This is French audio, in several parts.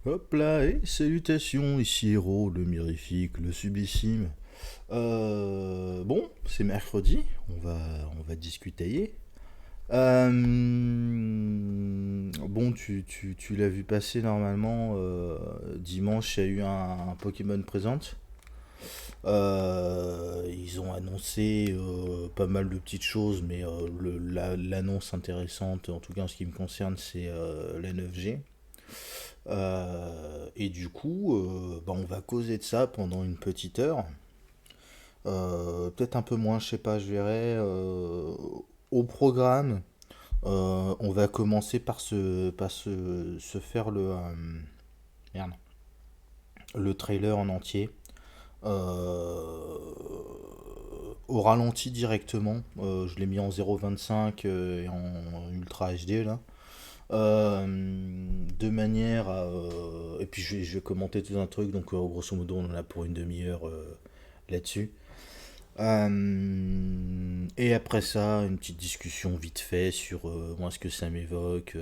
Hop là, et salutations, ici Héros, le mirifique, le sublissime. Bon, c'est mercredi, on va discuter. Bon, tu l'as vu passer normalement, dimanche, il y a eu un Pokémon Present. Ils ont annoncé pas mal de petites choses, mais l'annonce intéressante, en tout cas en ce qui me concerne, c'est la 9G. Et du coup, bah, on va causer de ça pendant une petite heure. Peut-être un peu moins, je sais pas, je verrai. Au programme, on va commencer par se faire merde, le trailer en entier. Euh, Au ralenti directement. Je l'ai mis en 0,25 et en Ultra HD là. De manière à. Et puis je vais commenter tout un truc, donc grosso modo on en a pour une demi-heure là-dessus. Et après ça, une petite discussion vite fait sur moi ce que ça m'évoque,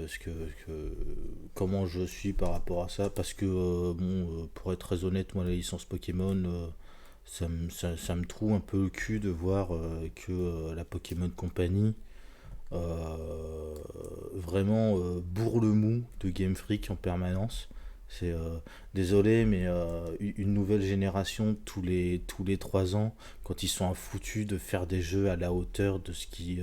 comment je suis par rapport à ça, parce que bon, pour être très honnête, moi la licence Pokémon, ça me trouve un peu le cul de voir que la Pokémon Company vraiment bourre le mou de Game Freak en permanence. C'est désolé, mais une nouvelle génération tous les 3 ans, quand ils sont foutus de faire des jeux à la hauteur de ce qui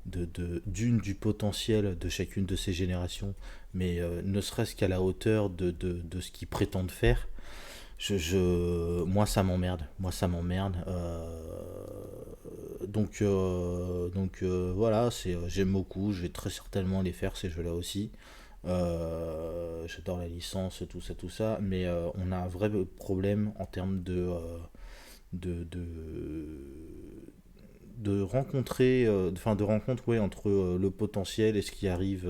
du potentiel de chacune de ces générations, mais ne serait-ce qu'à la hauteur de ce qu'ils prétendent faire. Moi ça m'emmerde, voilà, j'aime beaucoup, je vais très certainement les faire ces jeux-là aussi. J'adore la licence, tout ça, mais on a un vrai problème en termes de, de, de rencontrer, enfin de rencontre, ouais, entre le potentiel et ce qui arrive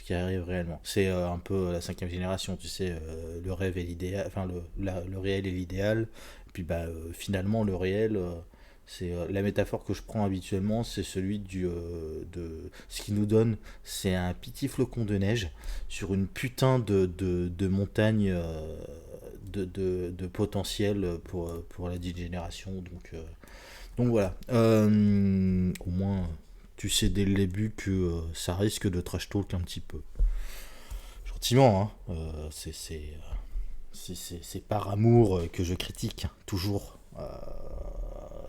réellement. C'est un peu la cinquième génération, tu sais, le rêve et l'idéal, enfin le réel et l'idéal. Puis bah finalement le réel, c'est la métaphore que je prends habituellement, c'est celui de ce qui nous donne, c'est un petit flocon de neige sur une putain de montagne de potentiel pour la dite génération. Donc voilà. Au moins, tu sais dès le début que ça risque de trash talk un petit peu. Gentiment, hein. C'est par amour que je critique, hein, toujours.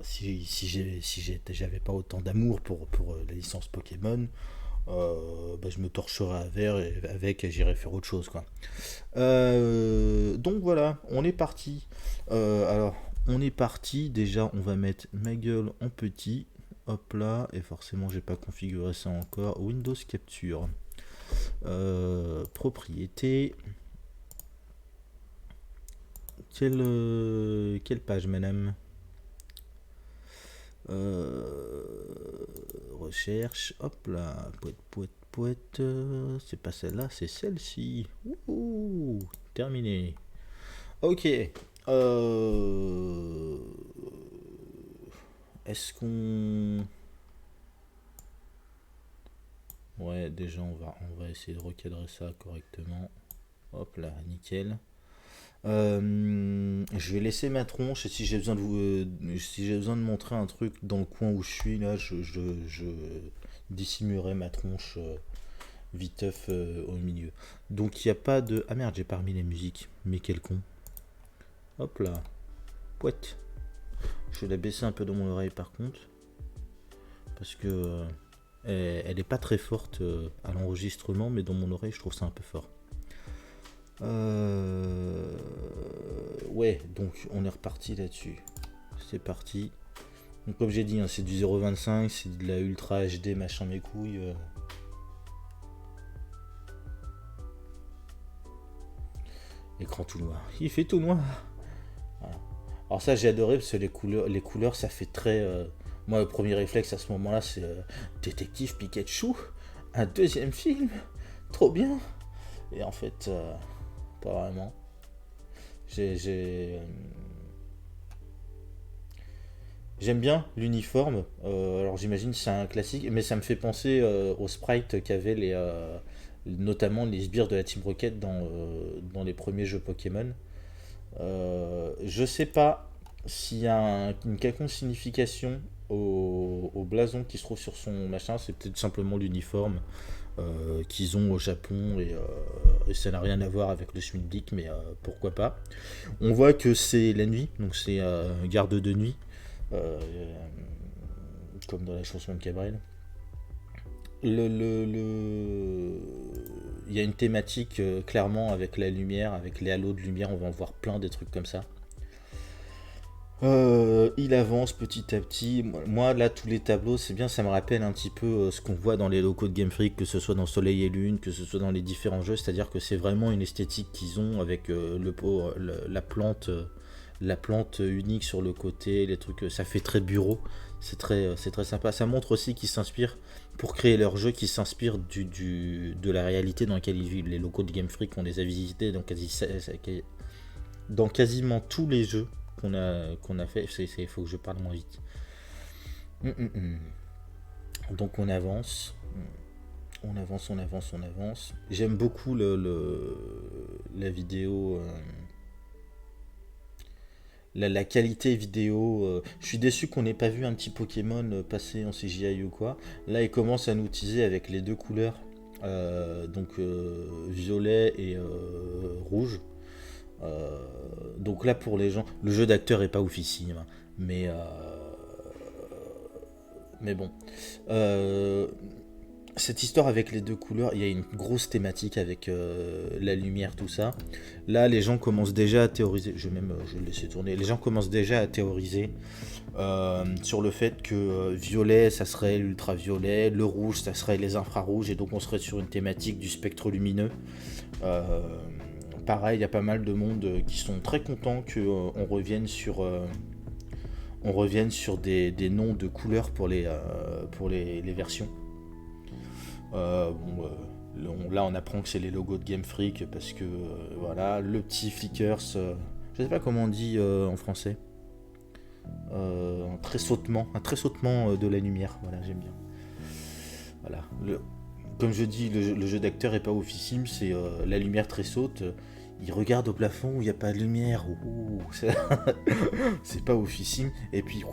Si j'avais pas autant d'amour pour la licence Pokémon, bah, je me torcherais avec et j'irais faire autre chose, quoi. Donc voilà, on est parti. Alors, on est parti. Déjà, on va mettre ma gueule en petit. Hop là, et forcément, j'ai pas configuré ça encore. Windows Capture. Propriété. Quelle page, madame? Recherche. Hop là. Poète, poète, poète. C'est pas celle-là, c'est celle-ci. Ouh, terminé. Ok. Euh, Est-ce qu'on... Ouais, déjà on va essayer de recadrer ça correctement. Hop là, nickel. Je vais laisser ma tronche et si j'ai besoin si j'ai besoin de montrer un truc dans le coin où je suis là, je dissimulerai ma tronche viteuf au milieu. Donc il n'y a pas de... Ah merde, j'ai pas remis les musiques. Mais quel con. Hop là. Pouette. Je vais la baisser un peu dans mon oreille par contre. Parce que elle est pas très forte à l'enregistrement, mais dans mon oreille, je trouve ça un peu fort. Ouais, donc on est reparti là-dessus. C'est parti. Donc comme j'ai dit, hein, c'est du 0,25, c'est de la Ultra HD, machin mes couilles. Écran tout noir. Il fait tout noir. Voilà. Alors ça j'ai adoré parce que les couleurs ça fait très... Moi le premier réflexe à ce moment-là c'est Détective Pikachu, un deuxième film, trop bien. Et en fait, pas vraiment. J'ai, J'aime bien l'uniforme. Alors j'imagine que c'est un classique, mais ça me fait penser aux sprites qu'avaient notamment les sbires de la Team Rocket dans les premiers jeux Pokémon. Je sais pas s'il y a une quelconque signification au blason qui se trouve sur son machin, c'est peut-être simplement l'uniforme qu'ils ont au Japon et ça n'a rien à voir avec le Schmilblick, mais pourquoi pas. On voit que c'est la nuit, donc c'est garde de nuit, euh, comme dans la chanson de Cabrel. Il y a une thématique clairement avec la lumière, avec les halos de lumière, on va en voir plein des trucs comme ça. Il avance petit à petit. Moi, là, tous les tableaux, c'est bien, ça me rappelle un petit peu ce qu'on voit dans les locaux de Game Freak, que ce soit dans Soleil et Lune, que ce soit dans les différents jeux, c'est-à-dire que c'est vraiment une esthétique qu'ils ont avec la plante unique sur le côté, les trucs, ça fait très bureau, c'est très sympa. Ça montre aussi qu'ils s'inspirent, pour créer leur jeu, qu'ils s'inspirent de la réalité dans laquelle ils vivent. Les locaux de Game Freak, on les a visités dans quasiment tous les jeux qu'on a fait. Il faut que je parle moins vite. Donc on avance. On avance, on avance, on avance. J'aime beaucoup la vidéo. La qualité vidéo. Je suis déçu qu'on n'ait pas vu un petit Pokémon passer en CGI ou quoi. Là, il commence à nous teaser avec les deux couleurs. Violet et rouge. Donc là, pour les gens, le jeu d'acteur est pas oufissime, hein, mais bon. Euh, cette histoire avec les deux couleurs, il y a une grosse thématique avec la lumière, tout ça. Là, les gens commencent déjà à théoriser. Je vais le laisser tourner. Les gens commencent déjà à théoriser sur le fait que violet, ça serait l'ultraviolet, le rouge, ça serait les infrarouges, et donc on serait sur une thématique du spectre lumineux. Euh, Pareil, il y a pas mal de monde qui sont très contents qu'on revienne sur des noms de couleurs pour les versions. Là, on apprend que c'est les logos de Game Freak parce que voilà, le petit Flickers, je sais pas comment on dit en français, un tressautement de la lumière. Voilà, j'aime bien. Voilà, comme je dis, le jeu d'acteur est pas oufissime, c'est la lumière tressaute. Il regarde au plafond où il n'y a pas de lumière. Ouh, c'est pas oufissime. Et puis,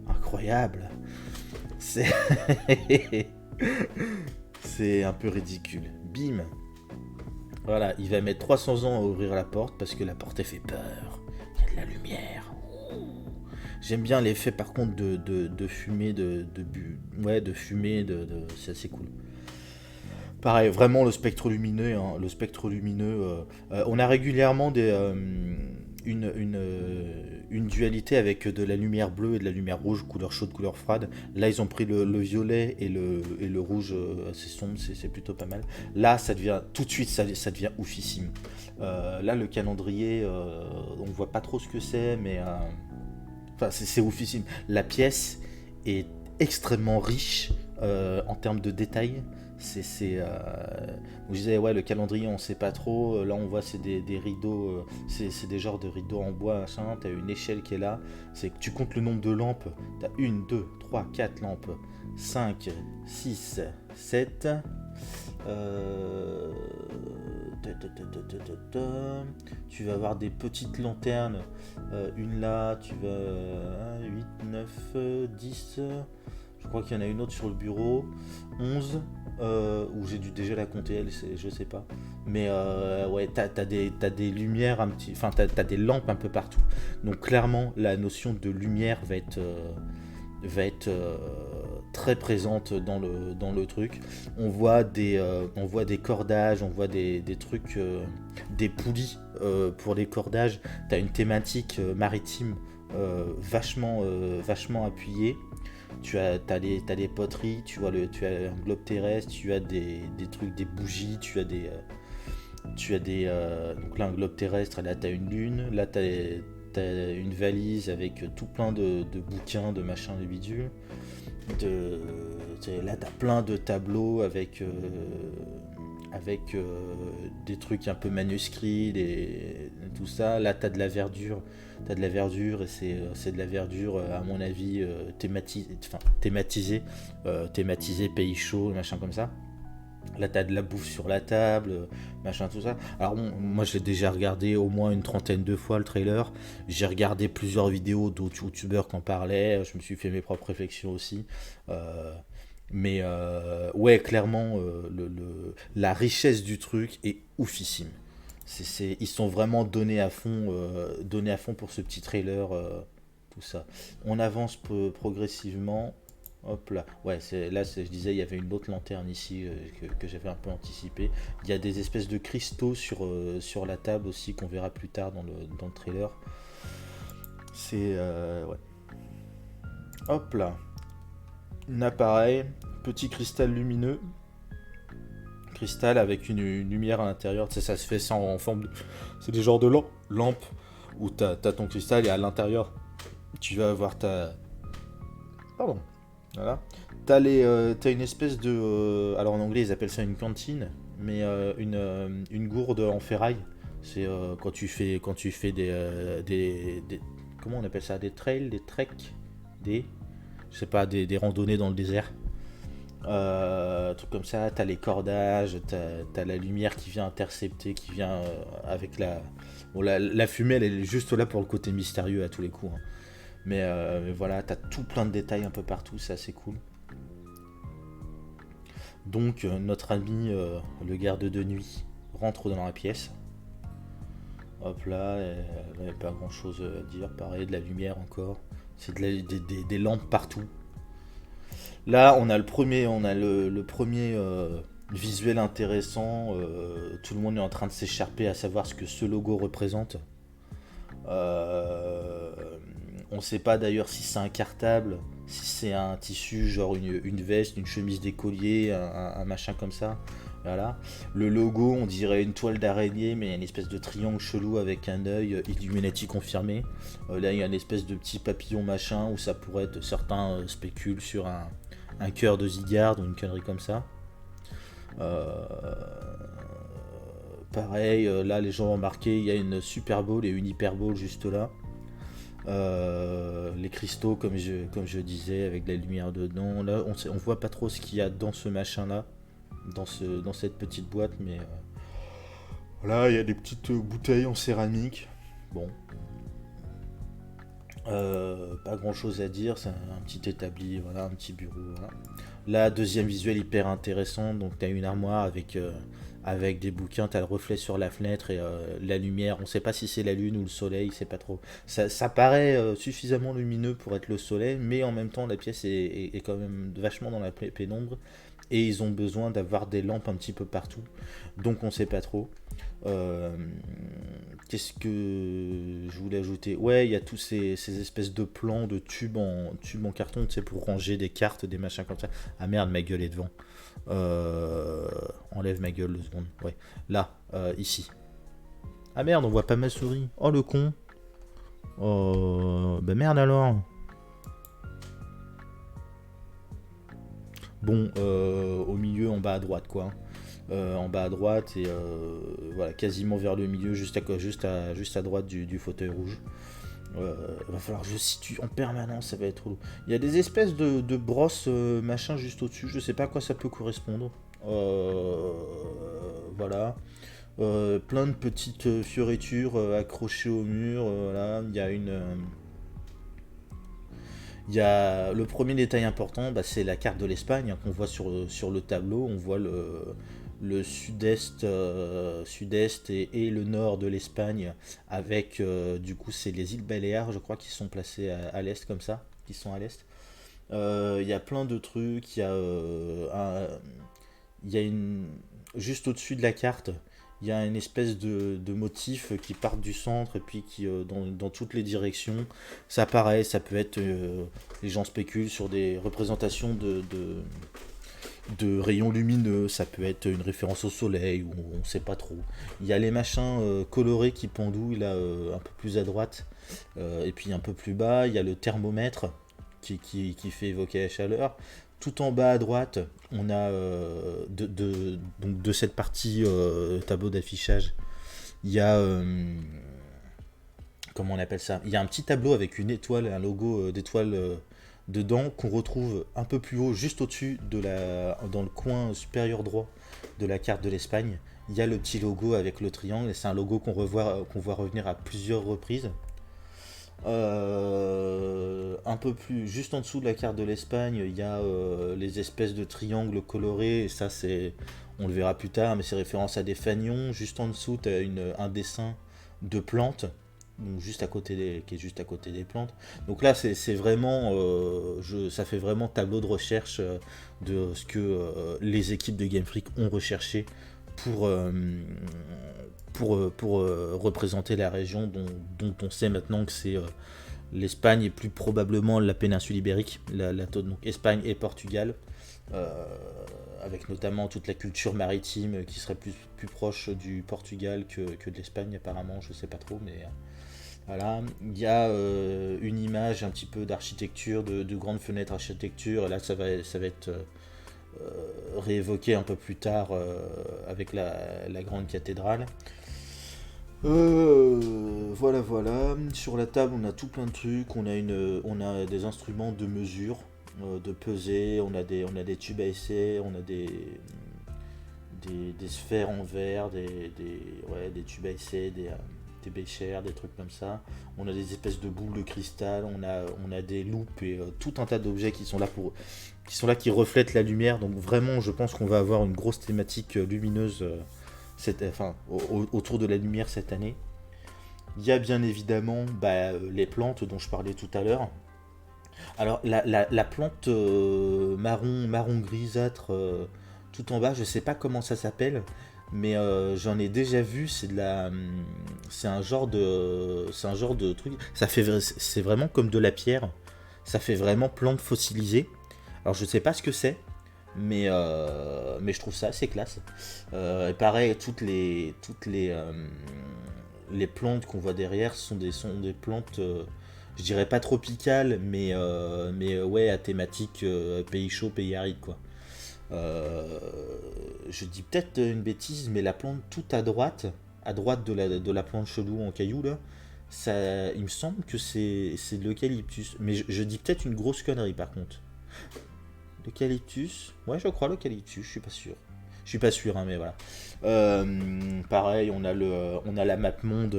incroyable. C'est c'est un peu ridicule. Bim. Voilà, il va mettre 300 ans à ouvrir la porte parce que la porte elle fait peur. Il y a de la lumière. J'aime bien l'effet par contre de fumée, de fumée, c'est assez cool. Pareil, vraiment le spectre lumineux, hein, on a régulièrement une dualité avec de la lumière bleue et de la lumière rouge, couleur chaude, couleur froide. Là, ils ont pris le violet et le rouge assez sombre, c'est plutôt pas mal. Là, ça devient tout de suite, ça devient oufissime. Là, le calendrier, on voit pas trop ce que c'est, mais enfin, c'est oufissime. La pièce est extrêmement riche en termes de détails. Je disais, ouais, le calendrier, on sait pas trop. Là, on voit, c'est des rideaux, c'est des genres de rideaux en bois, machin. T'as une échelle qui est là. C'est que tu comptes le nombre de lampes. T'as 1, 2, 3, 4 lampes. 5, 6, 7. Tu vas avoir des petites lanternes. Une là, tu vas 8, 9, 10. Je crois qu'il y en a une autre sur le bureau. 11. Où j'ai dû déjà la compter, je sais pas. Mais ouais, t'as des lumières un petit. Enfin, t'as des lampes un peu partout. Donc clairement, la notion de lumière va être très présente dans le truc. On voit des cordages, on voit des trucs, des poulies pour les cordages. T'as une thématique maritime vachement appuyée. T'as des poteries, tu as un globe terrestre, tu as des trucs, des bougies, donc là un globe terrestre, là t'as une lune, là t'as une valise avec tout plein de bouquins, de machins, de bidules. Là t'as plein de tableaux avec avec des trucs un peu manuscrits, tout ça. Là, t'as de la verdure. T'as de la verdure et c'est de la verdure, à mon avis, thématisée, pays chaud, machin comme ça. Là, t'as de la bouffe sur la table, machin, tout ça. Alors, bon, moi, je l'ai déjà regardé au moins une trentaine de fois le trailer. J'ai regardé plusieurs vidéos d'autres youtubeurs qui en parlaient. Je me suis fait mes propres réflexions aussi. Euh, ouais, clairement, la richesse du truc est oufissime. Ils sont vraiment donnés à fond pour ce petit trailer, tout ça. On avance progressivement. Hop là. Ouais, je disais, il y avait une autre lanterne ici, que j'avais un peu anticipé. Il y a des espèces de cristaux sur la table aussi qu'on verra plus tard dans le trailer. Ouais. Hop là. Un appareil, petit cristal lumineux. Cristal avec une lumière à l'intérieur. Tu sais, ça se fait en forme de. C'est des genres de lampes où t'as ton cristal et à l'intérieur, tu vas avoir ta. Pardon. Voilà. T'as une espèce de. Alors en anglais, ils appellent ça une cantine, mais une gourde en ferraille. C'est quand tu fais comment on appelle ça, des trails, des treks, je sais pas, des randonnées dans le désert. Trucs comme ça, t'as les cordages, t'as la lumière qui vient intercepter, qui vient avec la. Bon, la fumée, elle est juste là pour le côté mystérieux à tous les coups, hein. Mais voilà, t'as tout plein de détails un peu partout, c'est assez cool. Donc, notre ami, le garde de nuit, rentre dans la pièce. Hop là, il n'y a pas grand chose à dire, pareil, de la lumière encore. C'est des lampes partout. Là, on a le premier visuel intéressant. Tout le monde est en train de s'écharper à savoir ce que ce logo représente. Euh, on ne sait pas d'ailleurs si c'est un cartable, si c'est un tissu, genre une veste, une chemise d'écolier, un machin comme ça. Voilà. Le logo, on dirait une toile d'araignée, mais il y a une espèce de triangle chelou avec un œil, Illuminati confirmé. Là, il y a une espèce de petit papillon machin, où ça pourrait être, certains spéculent sur un cœur de Zygarde ou une connerie comme ça. Euh, Pareil, là les gens ont marqué, il y a une Super Bowl et une Hyper Bowl juste là. Les cristaux, comme je disais, avec de la lumière dedans. Là, on voit pas trop ce qu'il y a dans ce machin là, dans cette petite boîte, mais voilà, il y a des petites bouteilles en céramique. Bon, pas grand chose à dire, c'est un petit établi, voilà, un petit bureau. Voilà. Là, deuxième visuel hyper intéressant, donc tu as une armoire avec des bouquins, tu as le reflet sur la fenêtre et la lumière, on sait pas si c'est la lune ou le soleil, c'est pas trop. Ça paraît suffisamment lumineux pour être le soleil, mais en même temps la pièce est quand même vachement dans la pénombre et ils ont besoin d'avoir des lampes un petit peu partout, donc on sait pas trop. Euh, Qu'est-ce que je voulais ajouter? Ouais, il y a tous ces espèces de plans de tubes en carton, tu sais, pour ranger des cartes, des machins comme ça. Ah merde, ma gueule est devant. Enlève ma gueule 2 secondes. Ouais, là, ici. Ah merde, on voit pas ma souris. Oh le con. Oh, bah merde alors. Bon, au milieu, en bas à droite, quoi. En bas à droite et voilà, quasiment vers le milieu, juste à droite du fauteuil rouge. Va falloir que je situe en permanence, ça va être lourd. Il y a des espèces de brosses machin juste au-dessus, je sais pas à quoi ça peut correspondre. Voilà. Plein de petites fioritures accrochées au mur. Voilà. Il y a le premier détail important, bah, c'est la carte de l'Espagne, hein, qu'on voit sur le tableau. On voit le sud-est, sud-est et le nord de l'Espagne, avec du coup c'est les îles Baléares, je crois, qui sont placées à l'est comme ça, qui sont à l'est. Il y a plein de trucs, il y a une juste au-dessus de la carte. Il y a une espèce de motif qui part du centre et puis qui dans toutes les directions. Ça paraît, ça peut être, les gens spéculent sur des représentations de rayons lumineux, ça peut être une référence au soleil, ou on sait pas trop. Il y a les machins colorés qui pendouillent là, un peu plus à droite, et puis un peu plus bas, il y a le thermomètre qui fait évoquer la chaleur. Tout en bas à droite, on a donc de cette partie tableau d'affichage, il y a comment on appelle ça? Il y a un petit tableau avec une étoile, un logo d'étoile dedans qu'on retrouve un peu plus haut, juste au-dessus dans le coin supérieur droit de la carte de l'Espagne. Il y a le petit logo avec le triangle et c'est un logo qu'on voit revenir à plusieurs reprises. Un peu plus, juste en dessous de la carte de l'Espagne, il y a les espèces de triangles colorés. Et ça, on le verra plus tard, mais c'est référence à des fanions. Juste en dessous, tu as un dessin de plantes, donc qui est juste à côté des plantes. Donc là, c'est vraiment, ça fait vraiment tableau de recherche de ce que les équipes de Game Freak ont recherché pour, euh, pour représenter la région dont on sait maintenant que c'est l'Espagne et plus probablement la péninsule ibérique, donc Espagne et Portugal, euh, avec notamment toute la culture maritime qui serait plus proche du Portugal que de l'Espagne apparemment, je sais pas trop, mais voilà. Il y a une image un petit peu d'architecture, de grandes fenêtres architecture, et là ça va être réévoqué un peu plus tard avec la grande cathédrale. Voilà, voilà. Sur la table, on a tout plein de trucs. On a des instruments de mesure, de pesée. On a des tubes à essai. On a des sphères en verre, ouais, des tubes à essai, des béchers, des trucs comme ça. On a des espèces de boules de cristal. On a des loupes et tout un tas d'objets qui reflètent la lumière. Donc vraiment, je pense qu'on va avoir une grosse thématique lumineuse. Autour de la lumière cette année. Il y a bien évidemment les plantes dont je parlais tout à l'heure. Alors la plante marron grisâtre tout en bas, je sais pas comment ça s'appelle, mais j'en ai déjà vu. C'est un genre de truc. C'est vraiment comme de la pierre. Ça fait vraiment plante fossilisée. Alors je sais pas ce que c'est. Mais je trouve ça assez classe. Et pareil, les plantes qu'on voit derrière sont des plantes, je dirais pas tropicales, mais ouais, à thématique pays chaud, pays aride, quoi. Euh, je dis peut-être une bêtise, mais la plante tout à droite de la plante chelou en caillou, là, il me semble que c'est de l'eucalyptus. Mais je dis peut-être une grosse connerie, par contre. L'eucalyptus. Ouais, je crois l'eucalyptus, je suis pas sûr. Je suis pas sûr, hein, mais voilà. Pareil, on a la map monde,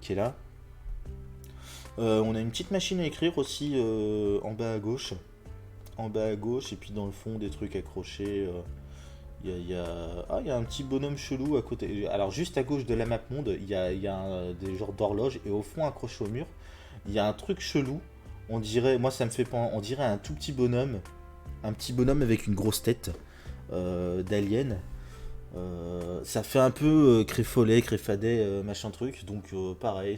qui est là. On a une petite machine à écrire aussi en bas à gauche. En bas à gauche, et puis dans le fond, des trucs accrochés. Il y a un petit bonhomme chelou à côté. Alors, juste à gauche de la map monde, il y a des genres d'horloge, et au fond, accroché au mur, il y a un truc chelou. On dirait, moi ça me fait penser, on dirait un tout un petit bonhomme avec une grosse tête d'alien. Ça fait un peu créfadet, machin truc. Donc pareil,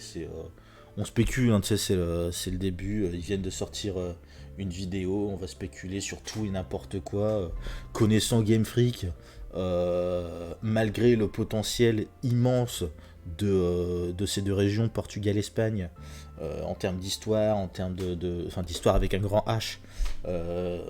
on spécule, hein, tu sais, c'est le début. Ils viennent de sortir une vidéo, on va spéculer sur tout et n'importe quoi. Connaissant Game Freak, malgré le potentiel immense de ces deux régions, Portugal-Espagne, en termes d'histoire, en termes enfin d'histoire avec un grand H, euh,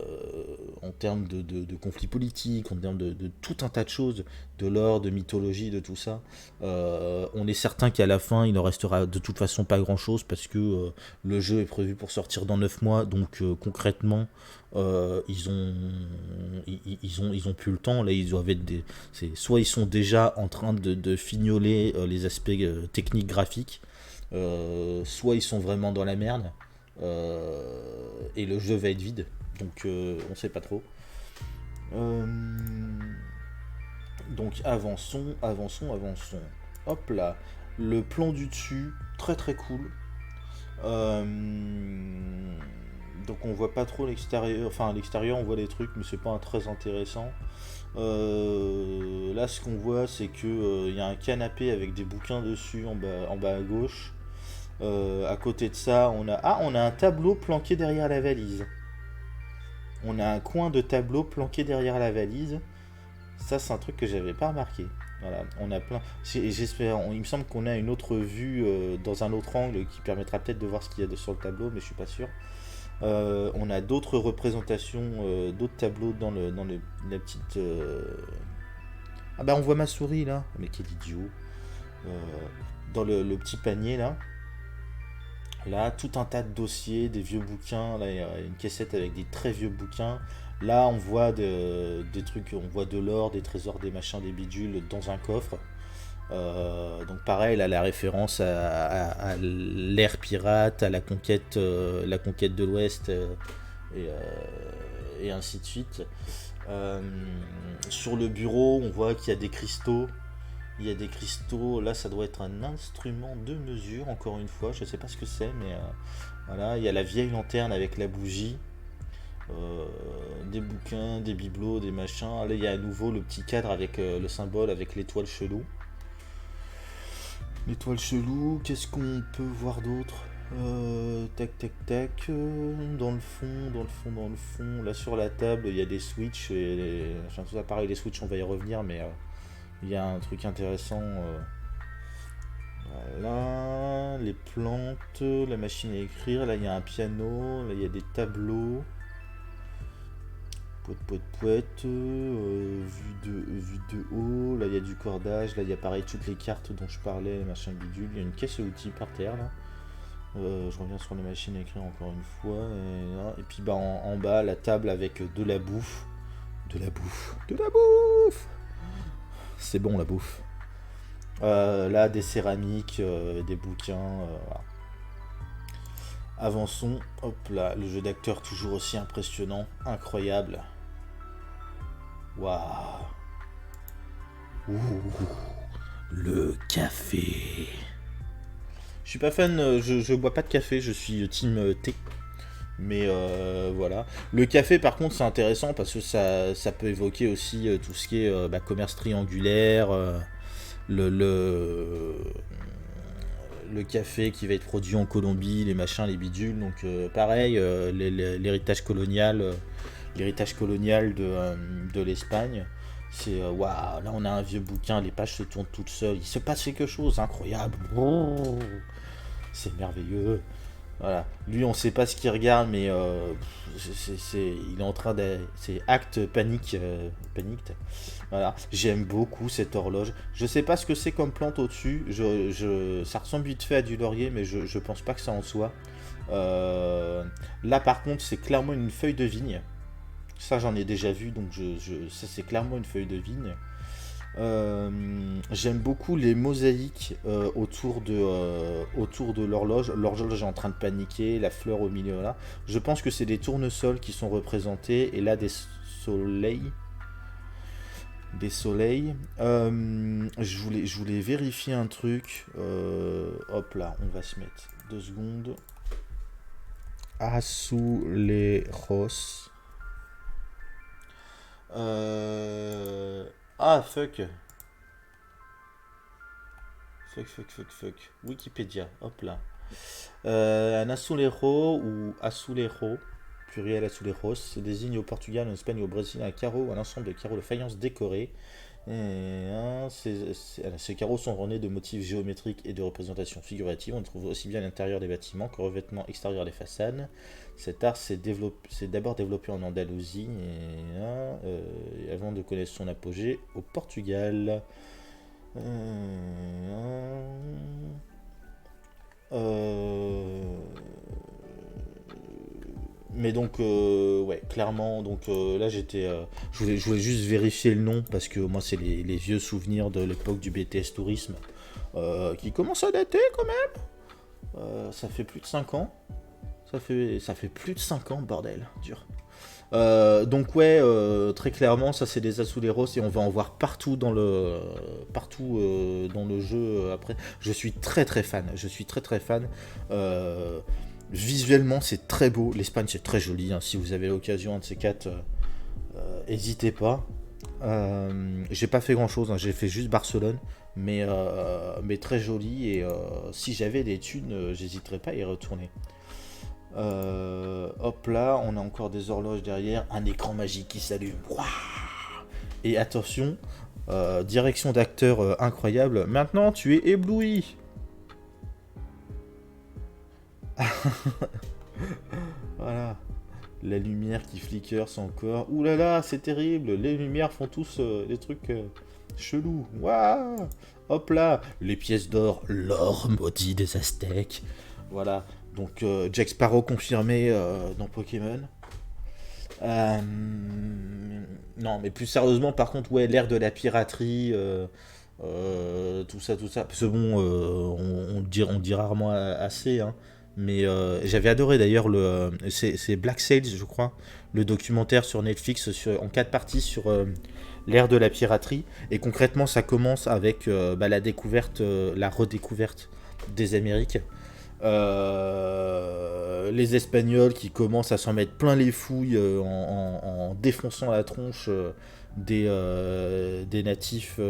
en termes de conflits politiques, en termes de tout un tas de choses, de lore, de mythologie, de tout ça. On est certain qu'à la fin, il ne restera de toute façon pas grand-chose parce que le jeu est prévu pour sortir dans 9 mois, donc concrètement, ils ont plus le temps. Là, ils doivent être soit ils sont déjà en train de fignoler les aspects techniques graphiques, soit ils sont vraiment dans la merde et le jeu va être vide. Donc on sait pas trop. Euh, donc avançons. Hop là. Le plan du dessus, très très cool. Euh, donc on voit pas trop l'extérieur. Enfin à l'extérieur on voit des trucs mais c'est pas très intéressant. Là ce qu'on voit c'est que y a un canapé avec des bouquins dessus en bas à gauche. À côté de ça on a un tableau planqué derrière la valise. On a un coin de tableau planqué derrière la valise. Ça, c'est un truc que j'avais pas remarqué. Voilà, on a plein. J'espère. Il me semble qu'on a une autre vue dans un autre angle qui permettra peut-être de voir ce qu'il y a sur le tableau, mais je suis pas sûr. On a d'autres représentations, d'autres tableaux la petite... Ah bah on voit ma souris là, mais quel idiot. Euh, Dans le petit panier là, tout un tas de dossiers, des vieux bouquins. Là, il y a une caissette avec des très vieux bouquins. Là, on voit des trucs, on voit de l'or, des trésors, des machins, des bidules dans un coffre. Donc pareil, là, la référence à l'ère pirate, à la conquête de l'Ouest, et, et ainsi de suite. Euh, sur le bureau, on voit qu'il y a des cristaux. Il y a des cristaux, là ça doit être un instrument de mesure, encore une fois, je sais pas ce que c'est, mais voilà, il y a la vieille lanterne avec la bougie, des bouquins, des bibelots, des machins. Là il y a à nouveau le petit cadre avec le symbole, avec l'étoile chelou. L'étoile chelou, qu'est-ce qu'on peut voir d'autre? Tac tac tac, dans le fond, dans le fond, là sur la table il y a des switches, enfin tout ça pareil, les switches on va y revenir, mais il y a un truc intéressant. Voilà, les plantes, la machine à écrire, là il y a un piano, là il y a des tableaux. Poète, poète, poète, vue de haut, là il y a du cordage, là il y a pareil toutes les cartes dont je parlais, machin bidule, il y a une caisse à outils par terre là. Je reviens sur la machine à écrire encore une fois. Et puis bah en bas, la table avec de la bouffe. De la bouffe. De la bouffe. C'est bon la bouffe. Là, des céramiques, des bouquins. Voilà. Avançons. Hop là, le jeu d'acteur toujours aussi impressionnant. Incroyable. Waouh. Ouh. Le café. Je suis pas fan, je bois pas de café, je suis team thé. Mais voilà. Le café, par contre, c'est intéressant parce que ça peut évoquer aussi tout ce qui est commerce triangulaire, le, le, le café qui va être produit en Colombie, les machins, les bidules. Donc, pareil, l'héritage colonial de l'Espagne. C'est waouh, là on a un vieux bouquin, les pages se tournent toutes seules, il se passe quelque chose, incroyable. C'est merveilleux. Voilà. Lui, on sait pas ce qu'il regarde, mais il est en train de. C'est acte panique. Panique. Voilà. J'aime beaucoup cette horloge. Je sais pas ce que c'est comme plante au-dessus. Ça ressemble vite fait à du laurier, mais je pense pas que ça en soit. Là, par contre, c'est clairement une feuille de vigne. Ça, j'en ai déjà vu, donc ça, c'est clairement une feuille de vigne. J'aime beaucoup les mosaïques autour de l'horloge. L'horloge est en train de paniquer, la fleur au milieu là. Je pense que c'est des tournesols qui sont représentés et là des soleils. Des soleils. Je voulais vérifier un truc. Hop là, on va se mettre 2 secondes. Azulejos. Ah, fuck. Fuck. Wikipédia, hop là. Un azulejos ou azulejo, pluriel azulejos, se désigne au Portugal, en Espagne, au Brésil un carreau ou un ensemble de carreaux de faïence décorés. Ces carreaux sont ornés de motifs géométriques et de représentations figuratives. On trouve aussi bien à l'intérieur des bâtiments que revêtement extérieur des façades. Cet art s'est d'abord développé en Andalousie avant de connaître son apogée au Portugal. Mais donc, ouais, clairement, donc là je voulais juste vérifier le nom parce que moi c'est les vieux souvenirs de l'époque du BTS Tourisme qui commence à dater quand même. Ça fait plus de 5 ans. Ça fait plus de 5 ans, bordel, dur. Donc ouais, très clairement, ça c'est des azuleros et on va en voir partout dans le jeu après. Je suis très fan. Visuellement, c'est très beau. L'Espagne, c'est très joli. Hein. Si vous avez l'occasion, un de ces quatre, n'hésitez pas. J'ai pas fait grand chose. Hein. J'ai fait juste Barcelone, mais très joli. Et si j'avais des thunes, j'hésiterais pas à y retourner. Hop là, on a encore des horloges derrière, un écran magique qui s'allume. Wouah. Et attention, direction d'acteur incroyable. Maintenant, tu es ébloui. Voilà. La lumière qui flicker encore. Ouh là là, c'est terrible. Les lumières font tous des trucs chelous. Waouh. Hop là. Les pièces d'or. L'or maudit des Aztèques. Voilà. Donc Jack Sparrow confirmé dans Pokémon. Non, mais plus sérieusement, par contre, ouais, l'ère de la piraterie, tout ça, tout ça. Parce que bon, on dit rarement assez, hein. Mais j'avais adoré d'ailleurs c'est Black Sails, je crois, le documentaire sur Netflix en 4 parties sur l'ère de la piraterie. Et concrètement, ça commence avec la découverte, la redécouverte des Amériques. Les Espagnols qui commencent à s'en mettre plein les fouilles en défonçant la tronche des natifs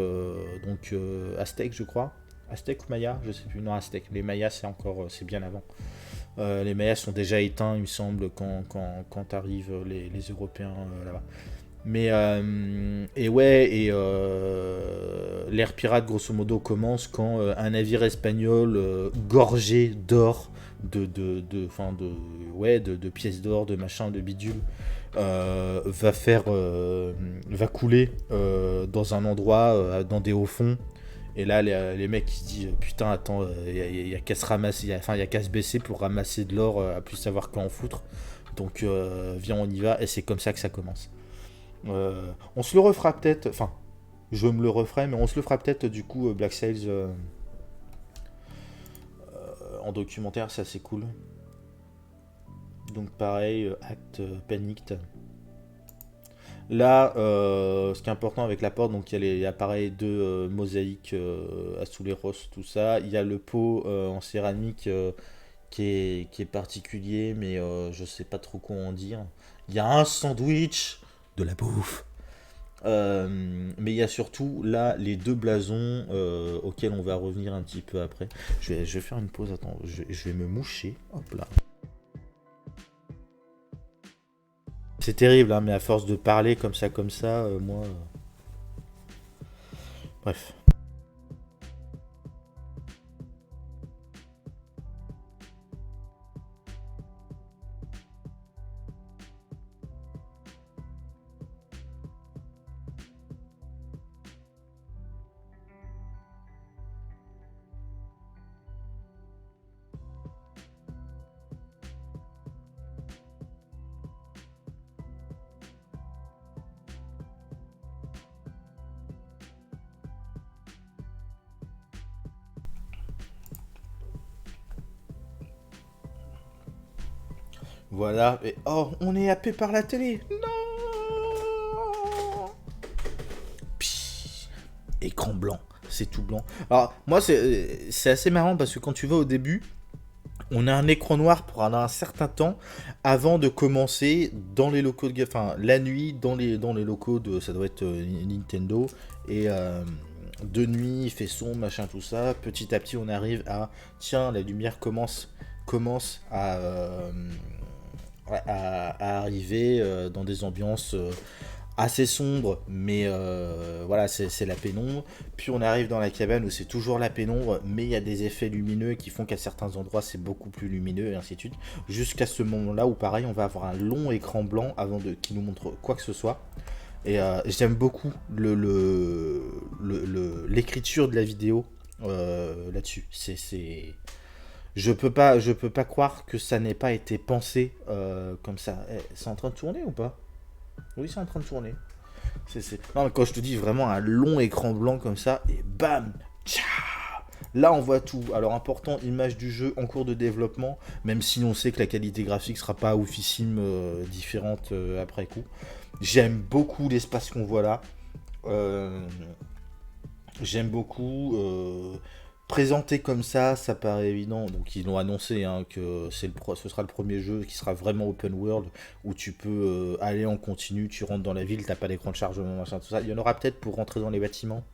aztèques, je crois. Aztèques ou Mayas, je sais plus. Non, Aztèques. Les Mayas, c'est bien avant. Les Mayas sont déjà éteints, il me semble, quand arrivent les Européens là-bas. Mais et ouais, et l'ère pirate grosso modo commence quand un navire espagnol gorgé d'or, de pièces d'or, de machin, de bidule, va couler dans un endroit, dans des hauts fonds. Et là, les mecs ils se disent putain, attends, y a qu'à se ramasser, y a qu'à se baisser pour ramasser de l'or, à plus savoir qu'à en foutre. Donc viens, on y va, et c'est comme ça que ça commence. On se le refera peut-être, enfin, je me le referai, mais on se le fera peut-être du coup, Black Sails en documentaire, ça c'est cool. Donc pareil, acte Panicked. Là, ce qui est important avec la porte, donc il y a pareil deux mosaïques Azuleros, tout ça. Il y a le pot en céramique qui est particulier, mais je sais pas trop quoi en dire. Il y a un sandwich, de la bouffe. Mais il y a surtout là les deux blasons auxquels on va revenir un petit peu après. Je vais faire une pause, attends, je vais me moucher. Hop là. C'est terrible, hein, mais à force de parler comme ça, moi. Bref. Voilà. Et oh, on est happé par la télé. Non. Pii. Écran blanc. C'est tout blanc. Alors, moi, c'est assez marrant parce que quand tu vas au début, on a un écran noir pendant un certain temps avant de commencer dans les locaux de, enfin la nuit dans les locaux de, ça doit être Nintendo, et de nuit il fait sombre machin tout ça. Petit à petit on arrive à, tiens, la lumière commence à arriver dans des ambiances assez sombre, mais voilà, c'est la pénombre. Puis on arrive dans la cabane où c'est toujours la pénombre, mais il y a des effets lumineux qui font qu'à certains endroits c'est beaucoup plus lumineux, et ainsi de suite. Jusqu'à ce moment-là où pareil, on va avoir un long écran blanc avant qui nous montre quoi que ce soit. Et j'aime beaucoup l'écriture de la vidéo là-dessus. Je peux pas croire que ça n'ait pas été pensé comme ça. C'est en train de tourner ou pas? Oui, c'est en train de tourner. Non, mais quand je te dis vraiment un long écran blanc comme ça, et bam, tcha. Là, on voit tout. Alors, important, image du jeu en cours de développement, même si on sait que la qualité graphique sera pas oufissime, différente après coup. J'aime beaucoup l'espace qu'on voit là. Euh, J'aime beaucoup. Présenté comme ça paraît évident. Donc ils l'ont annoncé, hein, que ce sera le premier jeu qui sera vraiment open world, où tu peux aller en continu, tu rentres dans la ville, t'as pas d'écran de chargement, machin, tout ça. Il y en aura peut-être pour rentrer dans les bâtiments,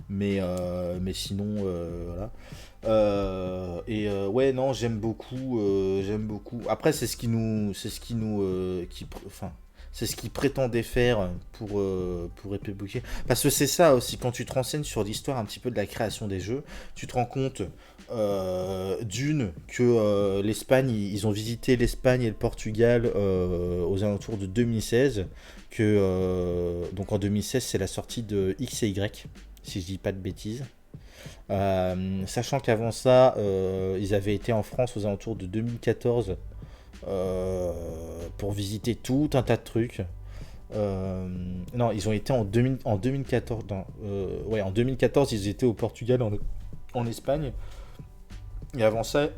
mais sinon, voilà. Ouais, non, j'aime beaucoup, j'aime beaucoup. Après, enfin, C'est ce qu'ils prétendaient faire pour Épée Bouclier. Parce que c'est ça aussi, quand tu te renseignes sur l'histoire un petit peu de la création des jeux, tu te rends compte d'une que l'Espagne, ils ont visité l'Espagne et le Portugal aux alentours de 2016. Donc en 2016, c'est la sortie de X et Y, si je dis pas de bêtises. Sachant qu'avant ça, ils avaient été en France aux alentours de 2014 pour visiter tout un tas de trucs. Non, ils ont été en 2014. Ouais, en 2014, ils étaient au Portugal, en Espagne. Et avant ça,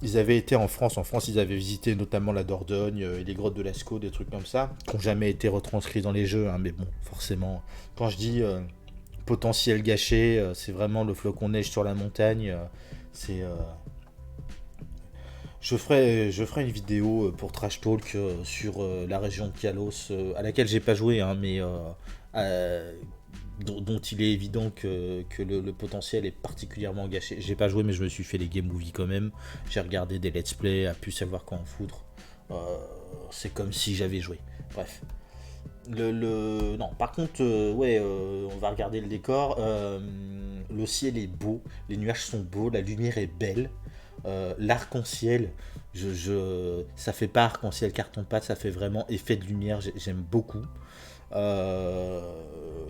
ils avaient été en France. En France, ils avaient visité notamment la Dordogne et les grottes de Lascaux, des trucs comme ça, qui n'ont jamais été retranscrits dans les jeux. Hein, mais bon, forcément, quand je dis potentiel gâché, c'est vraiment le flocon de neige sur la montagne. C'est je ferai une vidéo pour Trash Talk sur la région de Kalos, à laquelle j'ai pas joué, hein, mais euh, dont il est évident que le potentiel est particulièrement gâché. J'ai pas joué, mais je me suis fait les game movies quand même. J'ai regardé des let's play, a pu savoir quoi en foutre. Euh, c'est comme si j'avais joué. Bref. Non, par contre, ouais, on va regarder le décor. Le ciel est beau, les nuages sont beaux, la lumière est belle. L'arc-en-ciel, ça fait pas arc-en-ciel carton-pâte, ça fait vraiment effet de lumière, j'aime beaucoup.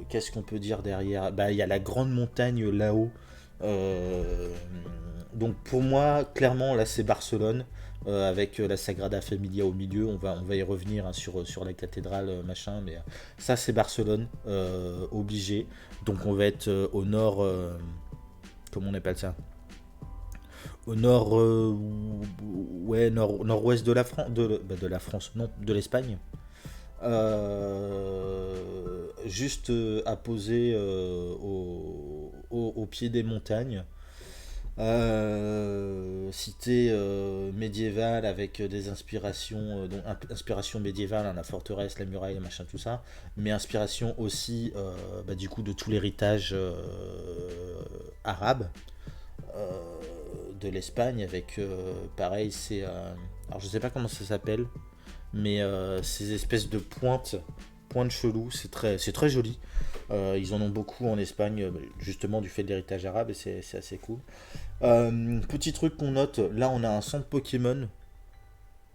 Qu'est-ce qu'on peut dire derrière? Bah, il y a la grande montagne là-haut. Euh, donc pour moi, clairement, là c'est Barcelone. Avec la Sagrada Familia au milieu, on va y revenir, hein, sur la cathédrale, machin, mais ça c'est Barcelone, obligé. Donc on va être au nord, comment on appelle ça? Au nord, ouais, nord-ouest de la France, de la France, non, de l'Espagne. Juste apposé au pied des montagnes. Cité médiévale avec des inspirations, donc inspiration médiévale, hein, la forteresse, la muraille, machin, tout ça, mais inspiration aussi, bah, du coup, de tout l'héritage arabe euh, de l'Espagne avec, pareil, alors je sais pas comment ça s'appelle, mais ces espèces de pointes chelous, c'est très joli. Ils en ont beaucoup en Espagne, justement du fait de l'héritage arabe, et c'est assez cool. Petit truc qu'on note, là on a un centre Pokémon.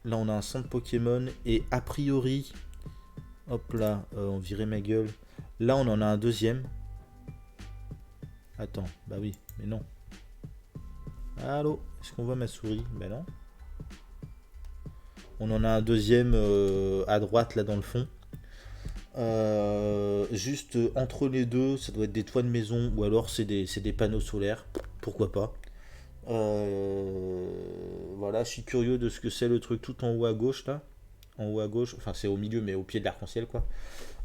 Là on a un centre Pokémon, et a priori, hop là, on virait ma gueule. Là on en a un deuxième. Attends, bah oui, mais non. Allô, est-ce qu'on voit ma souris? Bah non. On en a un deuxième à droite là dans le fond. Juste entre les deux, ça doit être des toits de maison, ou alors c'est des panneaux solaires. Pourquoi pas. Voilà, je suis curieux de ce que c'est le truc tout en haut à gauche là. En haut à gauche, enfin c'est au milieu mais au pied de l'arc-en-ciel quoi.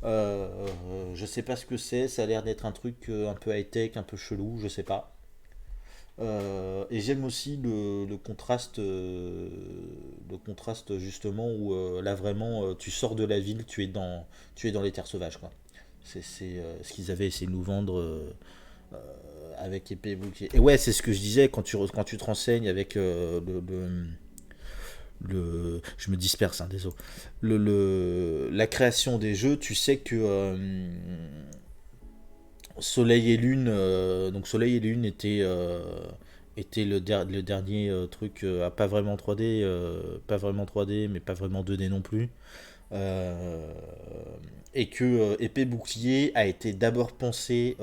Je sais pas ce que c'est, ça a l'air d'être un truc un peu high-tech, un peu chelou, je sais pas. Et j'aime aussi le contraste justement où là vraiment tu sors de la ville, tu es dans les terres sauvages quoi. C'est ce qu'ils avaient essayé de nous vendre avec épée et bouclier. Et ouais, c'est ce que je disais quand tu te renseignes avec je me disperse, hein, désolé. La création des jeux, tu sais que Soleil et Lune, donc Soleil et Lune était le dernier truc pas vraiment 3D, pas vraiment 3D, mais pas vraiment 2D non plus. Euh, et que Épée Bouclier a été d'abord pensé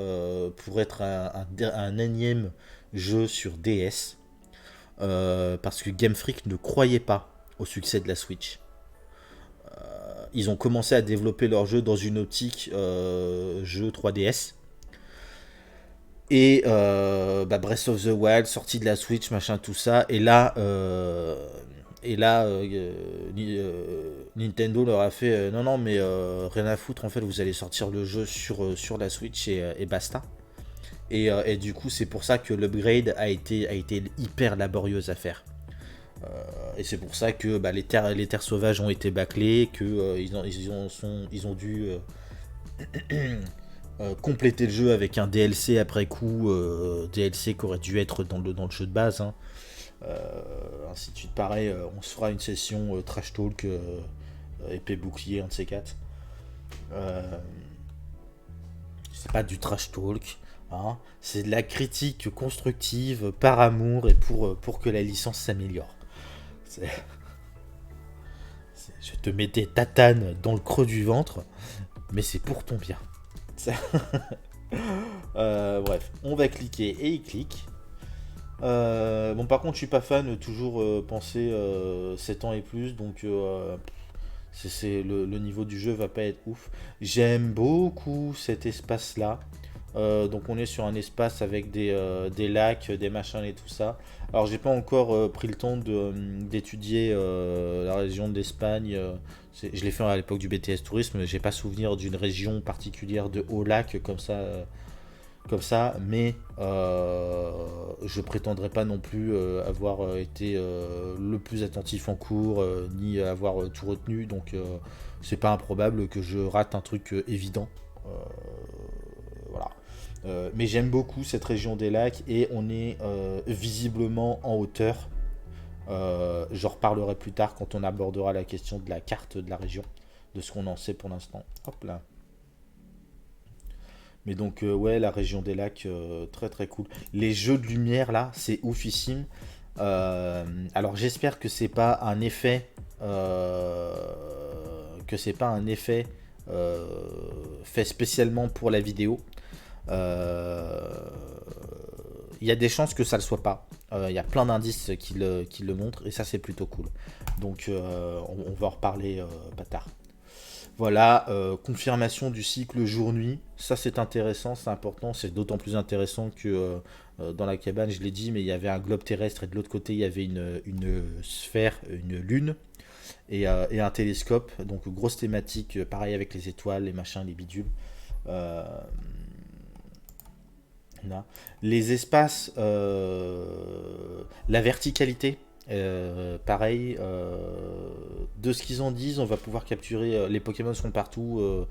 pour être un énième jeu sur DS, parce que Game Freak ne croyait pas au succès de la Switch. Ils ont commencé à développer leur jeu dans une optique jeu 3DS. Et bah, Breath of the Wild, sortie de la Switch, machin, tout ça. Nintendo leur a fait non, non, mais rien à foutre, en fait, vous allez sortir le jeu sur la Switch et basta. Et du coup, c'est pour ça que l'upgrade a été hyper laborieuse à faire. Et c'est pour ça que bah, les terres sauvages ont été bâclées, que ils ont dû compléter le jeu avec un DLC après coup, DLC qui aurait dû être dans le jeu de base. Ainsi de suite, pareil, on se fera une session trash talk épée bouclier, un de ces quatre. Euh, c'est pas du trash talk, hein. C'est de la critique constructive par amour et pour que la licence s'améliore. C'est- je te mets des tatanes dans le creux du ventre, mais c'est pour ton bien. Ça- bref, on va cliquer et il clique. Bon, par contre, je suis pas fan, toujours penser 7 ans et plus, donc le niveau du jeu va pas être ouf. J'aime beaucoup cet espace-là. Donc on est sur un espace avec des lacs, des machins et tout ça. Alors j'ai pas encore pris le temps d'étudier la région d'Espagne. Je l'ai fait à l'époque du BTS Tourisme. J'ai pas souvenir d'une région particulière de hauts lacs comme ça, mais je prétendrai pas non plus avoir été le plus attentif en cours, ni avoir tout retenu, donc c'est pas improbable que je rate un truc évident. Euh, voilà. Mais j'aime beaucoup cette région des lacs et on est visiblement en hauteur. J'en reparlerai plus tard quand on abordera la question de la carte de la région, de ce qu'on en sait pour l'instant. Hop là. Mais donc, ouais, la région des lacs, très très cool. Les jeux de lumière là, c'est oufissime. Alors j'espère que c'est pas un effet. Que c'est pas un effet fait spécialement pour la vidéo. Euh, Il y a des chances que ça le soit pas. Il y a plein d'indices qui le montrent et ça c'est plutôt cool. Donc on va en reparler pas tard. Voilà, confirmation du cycle jour-nuit. Ça, c'est intéressant, c'est important. C'est d'autant plus intéressant que dans la cabane, je l'ai dit, mais il y avait un globe terrestre et de l'autre côté, il y avait une sphère, une lune et un télescope. Donc, grosse thématique, pareil avec les étoiles, les machins, les bidules. Euh, là. Les espaces, la verticalité. Pareil, de ce qu'ils en disent, on va pouvoir capturer. Les Pokémon sont partout,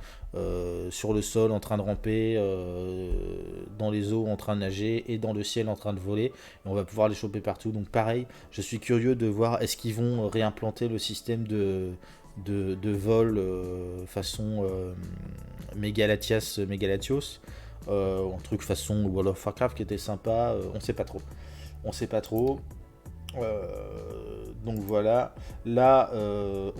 sur le sol en train de ramper, dans les eaux en train de nager et dans le ciel en train de voler. Et on va pouvoir les choper partout. Donc pareil, je suis curieux de voir est-ce qu'ils vont réimplanter le système de vol façon Megalatios, un truc façon World of Warcraft qui était sympa. On sait pas trop. On sait pas trop. Donc voilà, là on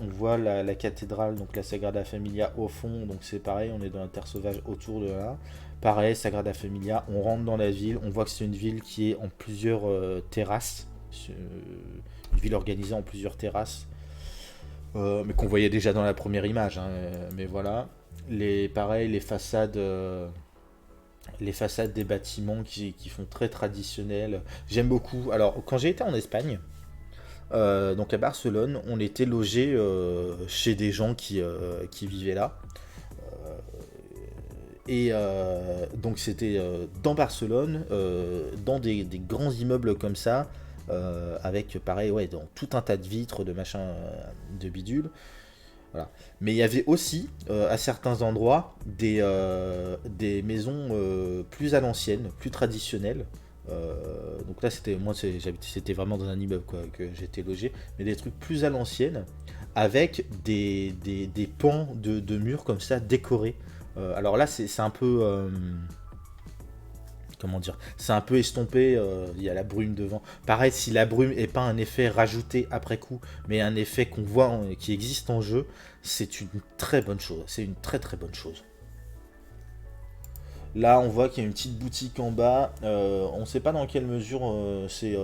voit la cathédrale, donc la Sagrada Familia au fond, donc c'est pareil, on est dans la terre sauvage autour de là. Pareil, Sagrada Familia, on rentre dans la ville, on voit que c'est une ville qui est en plusieurs terrasses, une ville organisée en plusieurs terrasses, mais qu'on voyait déjà dans la première image, hein, mais voilà. Pareil, les façades des bâtiments qui font très traditionnels. J'aime beaucoup. Alors, quand j'ai été en Espagne, donc à Barcelone, on était logé chez des gens qui vivaient là. Et donc c'était dans Barcelone, dans des grands immeubles comme ça, avec pareil, ouais, dans tout un tas de vitres, de machins, de bidules. Voilà. Mais il y avait aussi, à certains endroits, des maisons plus à l'ancienne, plus traditionnelles. Donc là, c'était vraiment dans un immeuble quoi, que j'étais logé, mais des trucs plus à l'ancienne, avec des pans de murs comme ça décorés. Alors là, c'est un peu, comment dire, c'est un peu estompé, il y a la brume devant. Pareil, si la brume est pas un effet rajouté après coup, mais un effet qu'on voit, qui existe en jeu, c'est une très bonne chose. C'est une très très bonne chose. Là, on voit qu'il y a une petite boutique en bas. On ne sait pas dans quelle mesure on sait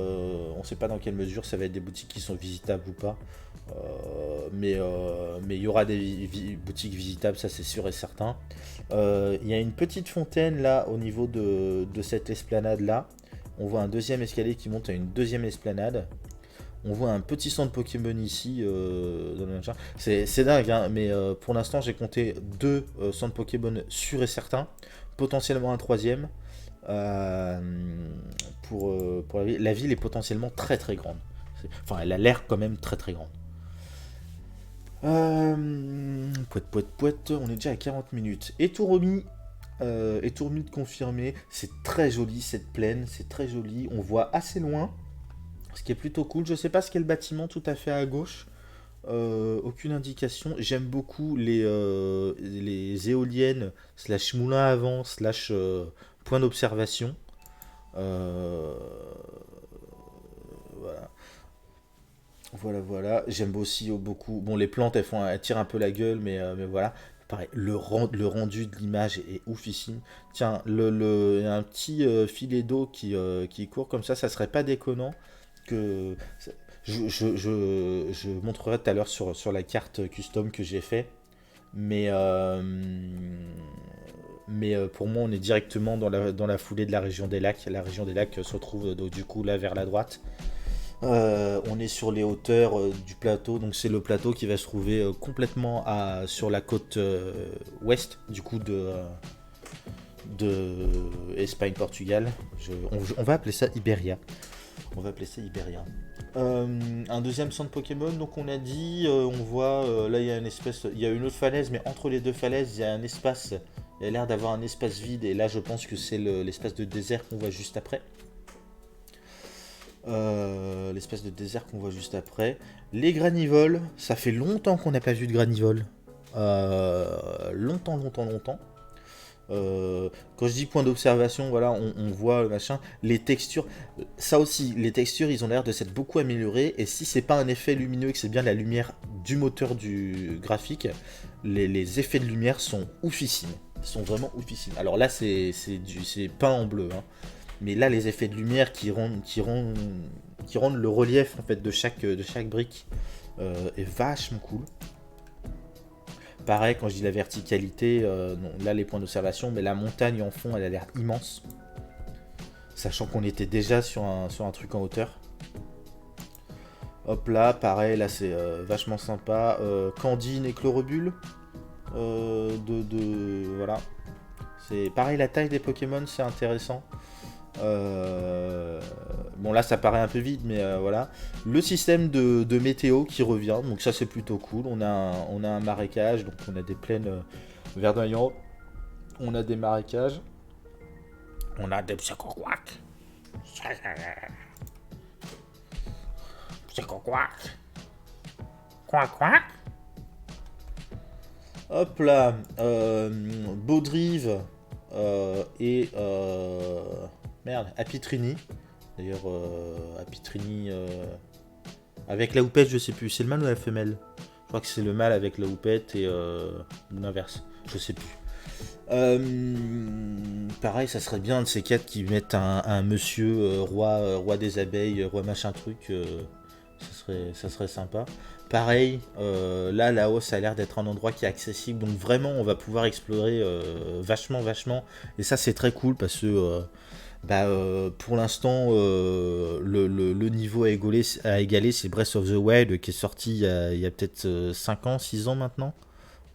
pas dans quelle mesure ça va être des boutiques qui sont visitables ou pas. Mais il y aura des boutiques visitables, ça c'est sûr et certain. Il y a une petite fontaine là au niveau de cette esplanade là. On voit un deuxième escalier qui monte à une deuxième esplanade. On voit un petit centre Pokémon ici, dans le machin. C'est dingue, hein, mais pour l'instant j'ai compté deux centres Pokémon sûrs et certains, potentiellement un troisième. Euh, pour la ville est potentiellement très très grande. Enfin, elle a l'air quand même très très grande. Pouette, pouette, pouette, on est déjà à 40 minutes. Et tout remis de confirmer. C'est très joli cette plaine, c'est très joli. On voit assez loin, ce qui est plutôt cool. Je sais pas ce qu'est le bâtiment tout à fait à gauche. Aucune indication. J'aime beaucoup les éoliennes slash moulin à vent slash point d'observation. Euh, voilà. Voilà. J'aime aussi beaucoup. Bon, les plantes, elles tirent un peu la gueule, mais voilà. Pareil, le rendu de l'image est oufissime. Tiens, il y a un petit filet d'eau qui court comme ça serait pas déconnant que. Je montrerai tout à l'heure sur la carte custom que j'ai fait. Mais pour moi, on est directement dans la foulée de la région des lacs. La région des lacs se retrouve donc, du coup là vers la droite. On est sur les hauteurs du plateau, donc c'est le plateau qui va se trouver complètement sur la côte ouest du coup de Espagne-Portugal. On va appeler ça Iberia. On va appeler ça Iberia. Un deuxième centre Pokémon, donc on a dit, on voit, là il y a une autre falaise, mais entre les deux falaises, il y a un espace, il y a l'air d'avoir un espace vide, et là je pense que c'est l'espace de désert qu'on voit juste après. L'espace de désert qu'on voit juste après. Les granivoles, ça fait longtemps qu'on n'a pas vu de granivoles. Longtemps. Quand je dis point d'observation, voilà, on voit le machin. Les textures, ça aussi, les textures, ils ont l'air de s'être beaucoup améliorées. Et si c'est pas un effet lumineux et que c'est bien la lumière du moteur du graphique, les effets de lumière sont oufissimes. Ils sont vraiment oufissimes. Alors là, c'est peint en bleu, hein. Mais là, les effets de lumière qui rendent le relief en fait de chaque brique est vachement cool. Pareil, quand je dis la verticalité, non, là les points d'observation, mais la montagne en fond, elle a l'air immense. Sachant qu'on était déjà sur un truc en hauteur. Hop là, pareil, là c'est vachement sympa. Candine et Chlorobule. Voilà. C'est pareil, la taille des Pokémon, c'est intéressant. Bon là ça paraît un peu vide mais voilà. Le système de météo qui revient, donc ça c'est plutôt cool. On a un marécage, donc on a des plaines verdoyantes, on a des marécages, on a des psychoquacs. Quack. Hop là, Baudrive et merde, Apitrini. D'ailleurs, Apitrini avec la houppette, je sais plus. C'est le mâle ou la femelle? Je crois que c'est le mâle avec la houppette et l'inverse. Je sais plus. Pareil, ça serait bien de ces quatre qui mettent un monsieur roi des abeilles, roi machin truc. Ça serait sympa. Pareil, là-haut, ça a l'air d'être un endroit qui est accessible. Donc vraiment, on va pouvoir explorer vachement. Et ça, c'est très cool parce que pour l'instant, le niveau à égaler, c'est Breath of the Wild qui est sorti il y a peut-être 5 ans, 6 ans maintenant.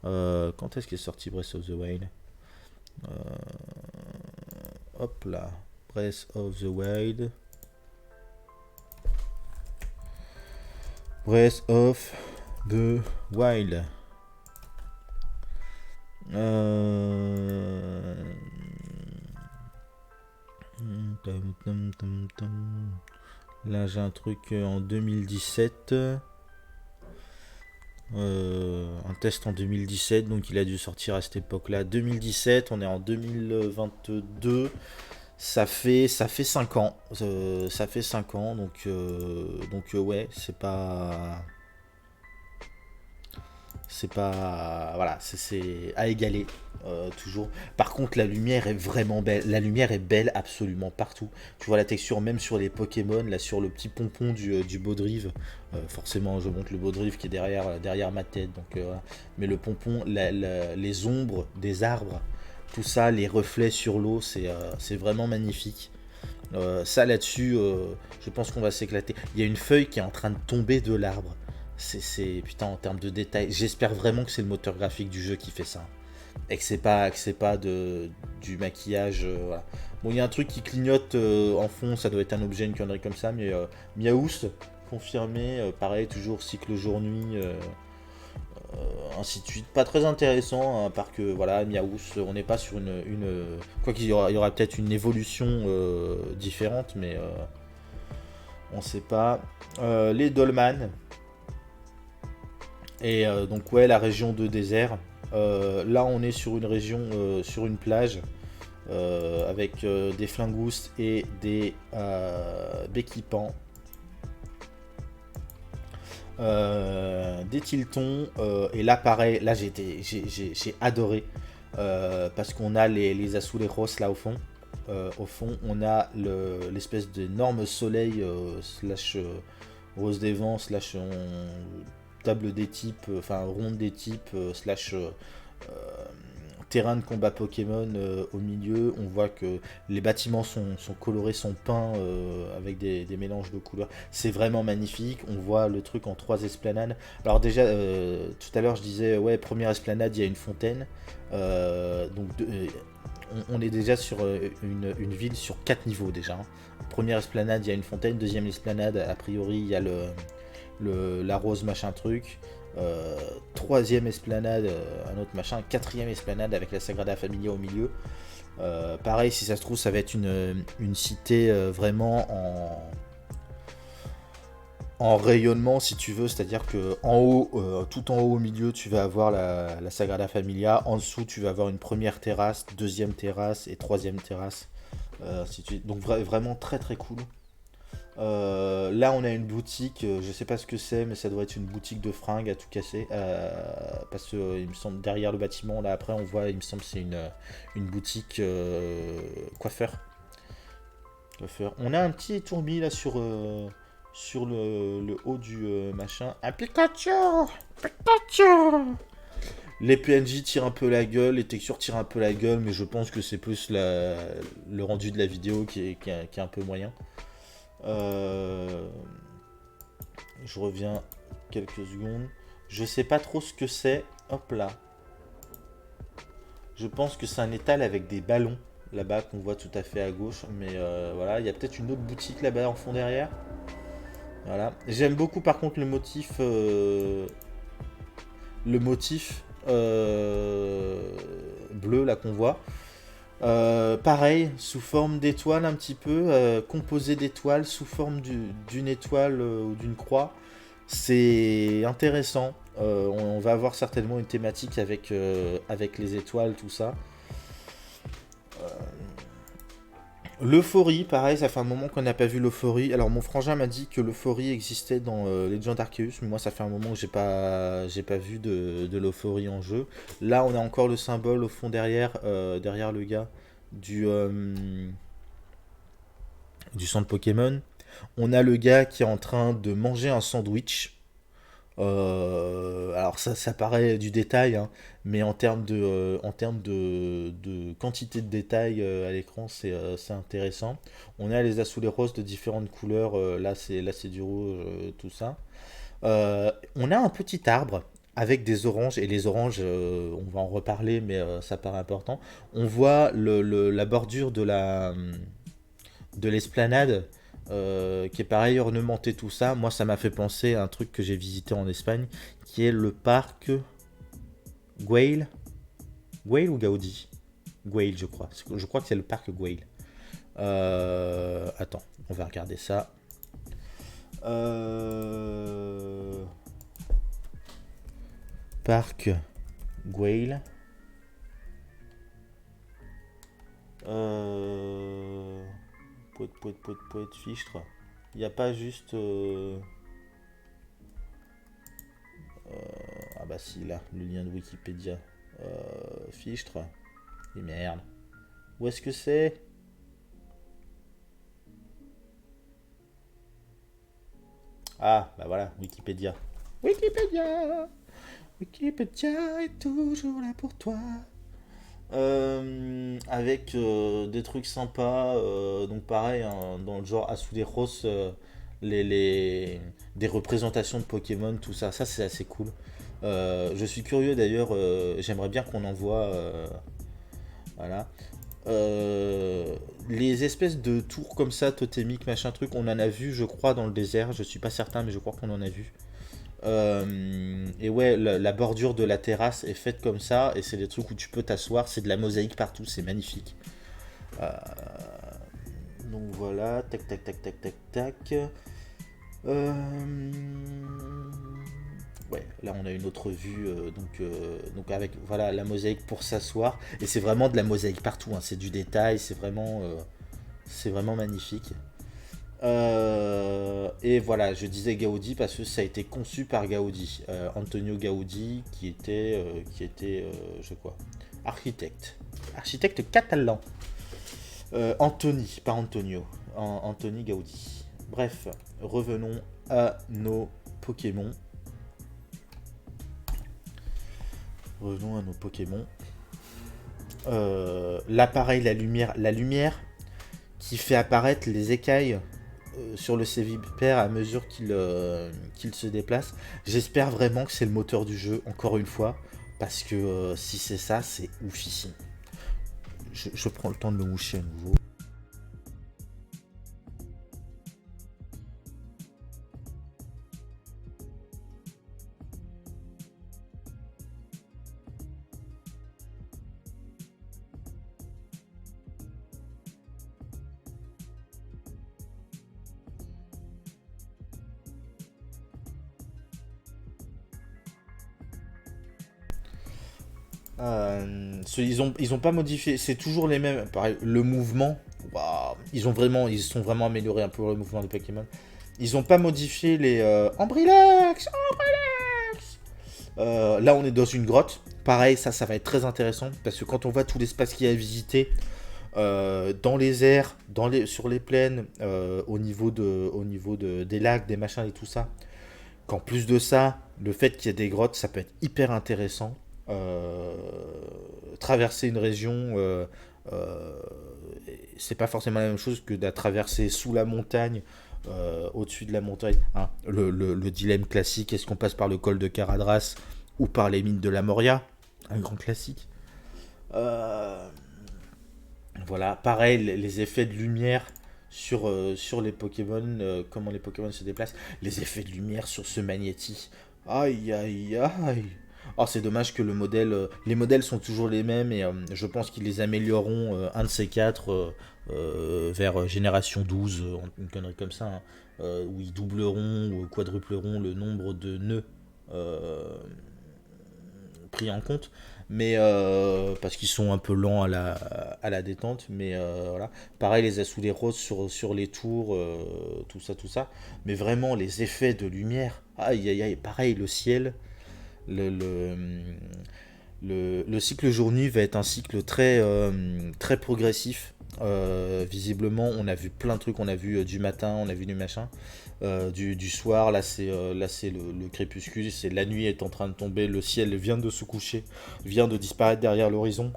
Quand est-ce qu'est sorti Breath of the Wild? Hop là, Breath of the Wild. Breath of the Wild. Là j'ai un truc en 2017. Un test en 2017, donc il a dû sortir à cette époque-là. 2017, on est en 2022. Ça fait 5 ans. Ça fait 5 ans, donc ouais, c'est pas. Voilà, c'est à égaler. Toujours. Par contre, la lumière est vraiment belle. La lumière est belle absolument partout. Tu vois la texture même sur les Pokémon, là sur le petit pompon du Baudrive. Forcément, je montre le Baudrive qui est derrière ma tête. Donc, voilà. Mais le pompon, les ombres des arbres, tout ça, les reflets sur l'eau, c'est vraiment magnifique. Ça là-dessus, je pense qu'on va s'éclater. Il y a une feuille qui est en train de tomber de l'arbre. Putain, en termes de détails, j'espère vraiment que c'est le moteur graphique du jeu qui fait ça. Et que c'est pas du maquillage. Voilà. Bon, il y a un truc qui clignote en fond, ça doit être un objet, une connerie comme ça, mais Miaous, confirmé, pareil, toujours cycle jour-nuit, ainsi de suite. Pas très intéressant, hein, à part que, voilà, Miaous, on n'est pas sur une. Quoi qu'il y aura peut-être une évolution différente, mais on sait pas. Les Dolman. Et donc ouais, la région de désert. Là, on est sur une région, sur une plage, avec des flingoustes et des kipans. Des tiltons, et là pareil, là j'ai adoré, parce qu'on a les azulejos là au fond. Au fond, on a l'espèce d'énorme soleil, slash rose des vents, slash table des types, enfin ronde des types, slash terrain de combat Pokémon au milieu. On voit que les bâtiments sont colorés, sont peints avec des mélanges de couleurs. C'est vraiment magnifique. On voit le truc en 3 esplanades. Alors déjà, tout à l'heure je disais, ouais, première esplanade, il y a une fontaine. On est déjà sur une ville sur 4 niveaux déjà, hein. Première esplanade, il y a une fontaine. Deuxième esplanade, a priori, il y a la rose machin truc. Troisième esplanade, un autre machin. Quatrième esplanade avec la Sagrada Familia au milieu. Pareil, si ça se trouve, ça va être une cité vraiment en rayonnement, si tu veux. C'est-à-dire que en haut, tout en haut au milieu, tu vas avoir la Sagrada Familia. En dessous, tu vas avoir une première terrasse, deuxième terrasse et troisième terrasse. Donc vraiment très très cool. Là, on a une boutique, je sais pas ce que c'est, mais ça doit être une boutique de fringues à tout casser. Parce que il me semble derrière le bâtiment, là après, on voit, il me semble, que c'est une boutique coiffeur. On a un petit tourbi là sur le haut du machin. Un Pikachu! Pikachu! Les PNJ tirent un peu la gueule, les textures tirent un peu la gueule, mais je pense que c'est plus le rendu de la vidéo qui est un peu moyen. Je reviens quelques secondes. Je sais pas trop ce que c'est. Hop là. Je pense que c'est un étal avec des ballons là-bas qu'on voit tout à fait à gauche. Mais voilà, il y a peut-être une autre boutique là-bas en fond derrière. Voilà. J'aime beaucoup par contre le motif. Bleu là qu'on voit. Pareil, sous forme d'étoile un petit peu, composé d'étoiles, sous forme d'une étoile ou d'une croix. C'est intéressant. On va avoir certainement une thématique avec les étoiles, tout ça. L'euphorie, pareil, ça fait un moment qu'on n'a pas vu l'euphorie. Alors mon frangin m'a dit que l'euphorie existait dans Legend Arceus, mais moi ça fait un moment que j'ai pas vu de l'euphorie en jeu. Là on a encore le symbole au fond derrière le gars du centre Pokémon. On a le gars qui est en train de manger un sandwich. Alors ça paraît du détail, hein, mais en termes de quantité de détails à l'écran, c'est intéressant. On a les azulejos de différentes couleurs, là c'est du rouge, tout ça. On a un petit arbre avec des oranges, et les oranges, on va en reparler, mais ça paraît important. On voit la bordure de l'esplanade, qui est pareil ornementé, tout ça. Moi ça m'a fait penser à un truc que j'ai visité en Espagne, qui est le parc Güell. Güell ou Gaudi? Güell, je crois. Je crois que c'est le parc Güell. Attends, on va regarder ça. Parc Güell. Poète, fichtre. Il n'y a pas juste. Ah bah si, là, le lien de Wikipédia. Fichtre. Et merde. Où est-ce que c'est? Ah, bah voilà, Wikipédia. Wikipédia! Wikipédia est toujours là pour toi. Avec des trucs sympas, donc pareil, hein, dans le genre Azulejos, des représentations de Pokémon, tout ça, ça c'est assez cool. Je suis curieux d'ailleurs, j'aimerais bien qu'on en voit, voilà. Les espèces de tours comme ça, totémiques, machin truc, on en a vu, je crois, dans le désert, je suis pas certain, mais je crois qu'on en a vu. Et ouais, la bordure de la terrasse est faite comme ça, et c'est des trucs où tu peux t'asseoir, c'est de la mosaïque partout, c'est magnifique. Euh, donc voilà, tac tac tac tac tac tac. ouais, là on a une autre vue, donc avec voilà la mosaïque pour s'asseoir, et c'est vraiment de la mosaïque partout, hein, c'est du détail, c'est vraiment magnifique. Et voilà, je disais Gaudi parce que ça a été conçu par Gaudi, Antonio Gaudi, je crois, architecte catalan. Anthony, pas Antonio, Anthony Gaudi. Bref, revenons à nos Pokémon. L'appareil, la lumière qui fait apparaître les écailles sur le Sévipère à mesure qu'il se déplace. J'espère vraiment que c'est le moteur du jeu, encore une fois, parce que si c'est ça, c'est oufissime. Je prends le temps de me moucher à nouveau. Ils ont pas modifié, c'est toujours les mêmes. Pareil, le mouvement, waouh, ils sont vraiment améliorés un peu le mouvement des Pokémon. Ils ont pas modifié les Ambrilex. Là, on est dans une grotte. Pareil, ça va être très intéressant parce que quand on voit tout l'espace qu'il y a à visiter, dans les airs, sur les plaines, des lacs, des machins et tout ça. Qu'en plus de ça, le fait qu'il y ait des grottes, ça peut être hyper intéressant. Euh, Traverser une région, c'est pas forcément la même chose que de traverser sous la montagne, au-dessus de la montagne. Hein, le dilemme classique, est-ce qu'on passe par le col de Caradras ou par les mines de la Moria? Un grand classique. Euh, voilà, pareil, les effets de lumière sur les Pokémon, comment les Pokémon se déplacent, les effets de lumière sur ce magnéti. Aïe, aïe, aïe. Oh, c'est dommage que les modèles sont toujours les mêmes et je pense qu'ils les amélioreront un de ces quatre vers génération 12, une connerie comme ça, hein, où ils doubleront ou quadrupleront le nombre de nœuds euh, pris en compte, mais parce qu'ils sont un peu lents à la détente, mais voilà. Pareil, les azulés roses sur les tours, tout ça, mais vraiment les effets de lumière, aïe aïe aïe, pareil, le ciel, le, le, le cycle jour-nuit va être un cycle très progressif. Visiblement, on a vu plein de trucs, on a vu du matin, on a vu du machin, du soir. Là c'est le crépuscule, c'est la nuit est en train de tomber, le ciel vient de se coucher, vient de disparaître derrière l'horizon,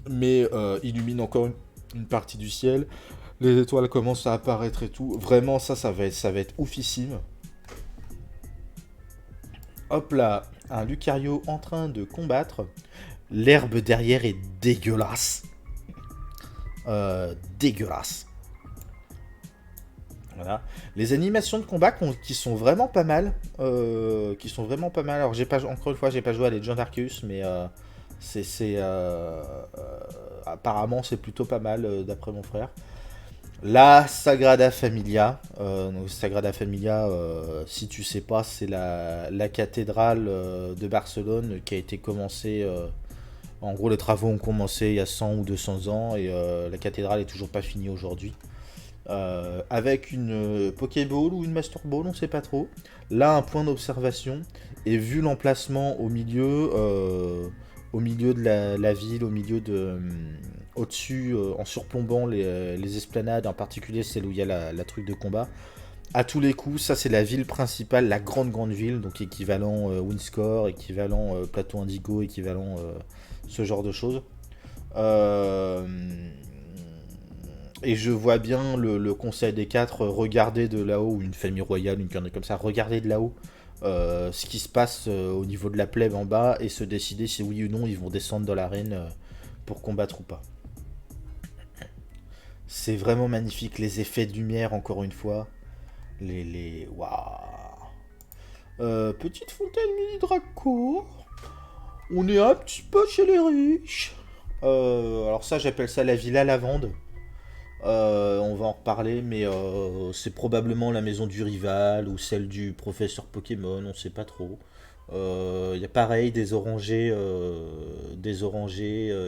mais illumine encore une partie du ciel. Les étoiles commencent à apparaître et tout. Vraiment, ça va être oufissime. Hop là, un Lucario en train de combattre. L'herbe derrière est dégueulasse. Dégueulasse. Voilà. Les animations de combat qui sont vraiment pas mal. Alors, encore une fois, j'ai pas joué à Legend Arceus, mais apparemment, c'est plutôt pas mal, d'après mon frère. La Sagrada Familia. Donc Sagrada Familia, si tu sais pas, c'est la cathédrale de Barcelone qui a été commencée. En gros, les travaux ont commencé il y a 100 ou 200 ans et la cathédrale est toujours pas finie aujourd'hui. Avec une Pokéball ou une Master Ball, on sait pas trop. Là, un point d'observation. Et vu l'emplacement au milieu de la ville, au-dessus, en surplombant les esplanades, en particulier celle où il y a la truc de combat. À tous les coups, ça c'est la ville principale, la grande ville, donc équivalent Windscore, équivalent Plateau Indigo, équivalent ce genre de choses. Euh, et je vois bien le Conseil des Quatre regarder de là-haut, ou une famille royale, une connerie comme ça, regarder de là-haut ce qui se passe au niveau de la plèbe en bas et se décider si oui ou non ils vont descendre dans l'arène pour combattre ou pas. C'est vraiment magnifique, les effets de lumière encore une fois. Waouh. Petite fontaine mini Draco. On est un petit peu chez les riches. Alors ça, j'appelle ça la villa lavande. On va en reparler, mais c'est probablement la maison du rival ou celle du professeur Pokémon, on sait pas trop. Il y a pareil des orangers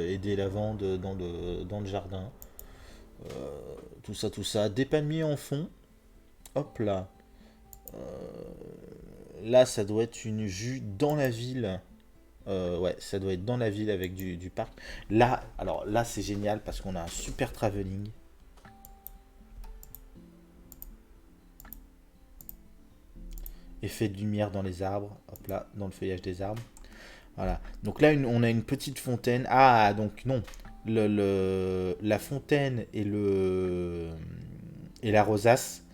et des lavandes dans le jardin. Tout ça. Des palmiers en fond. Hop là. Là, ça doit être une vue dans la ville. Ouais, ça doit être dans la ville avec du parc. Là, alors là, c'est génial parce qu'on a un super travelling. Effet de lumière dans les arbres. Hop là, dans le feuillage des arbres. Voilà. Donc là, on a une petite fontaine. Ah, donc non. La fontaine et la rosace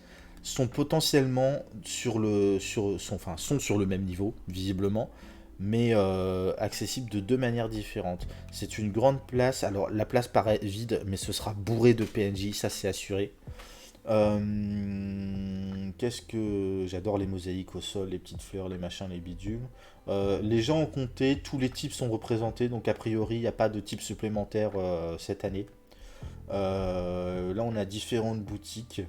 sont potentiellement sont sur le même niveau, visiblement, mais accessibles de deux manières différentes. C'est une grande place. Alors, la place paraît vide, mais ce sera bourré de PNJ, ça c'est assuré. Qu'est-ce que j'adore les mosaïques au sol, les petites fleurs, les machins, les bidules. Les gens ont compté, tous les types sont représentés, donc a priori il n'y a pas de type supplémentaire cette année. Là on a différentes boutiques.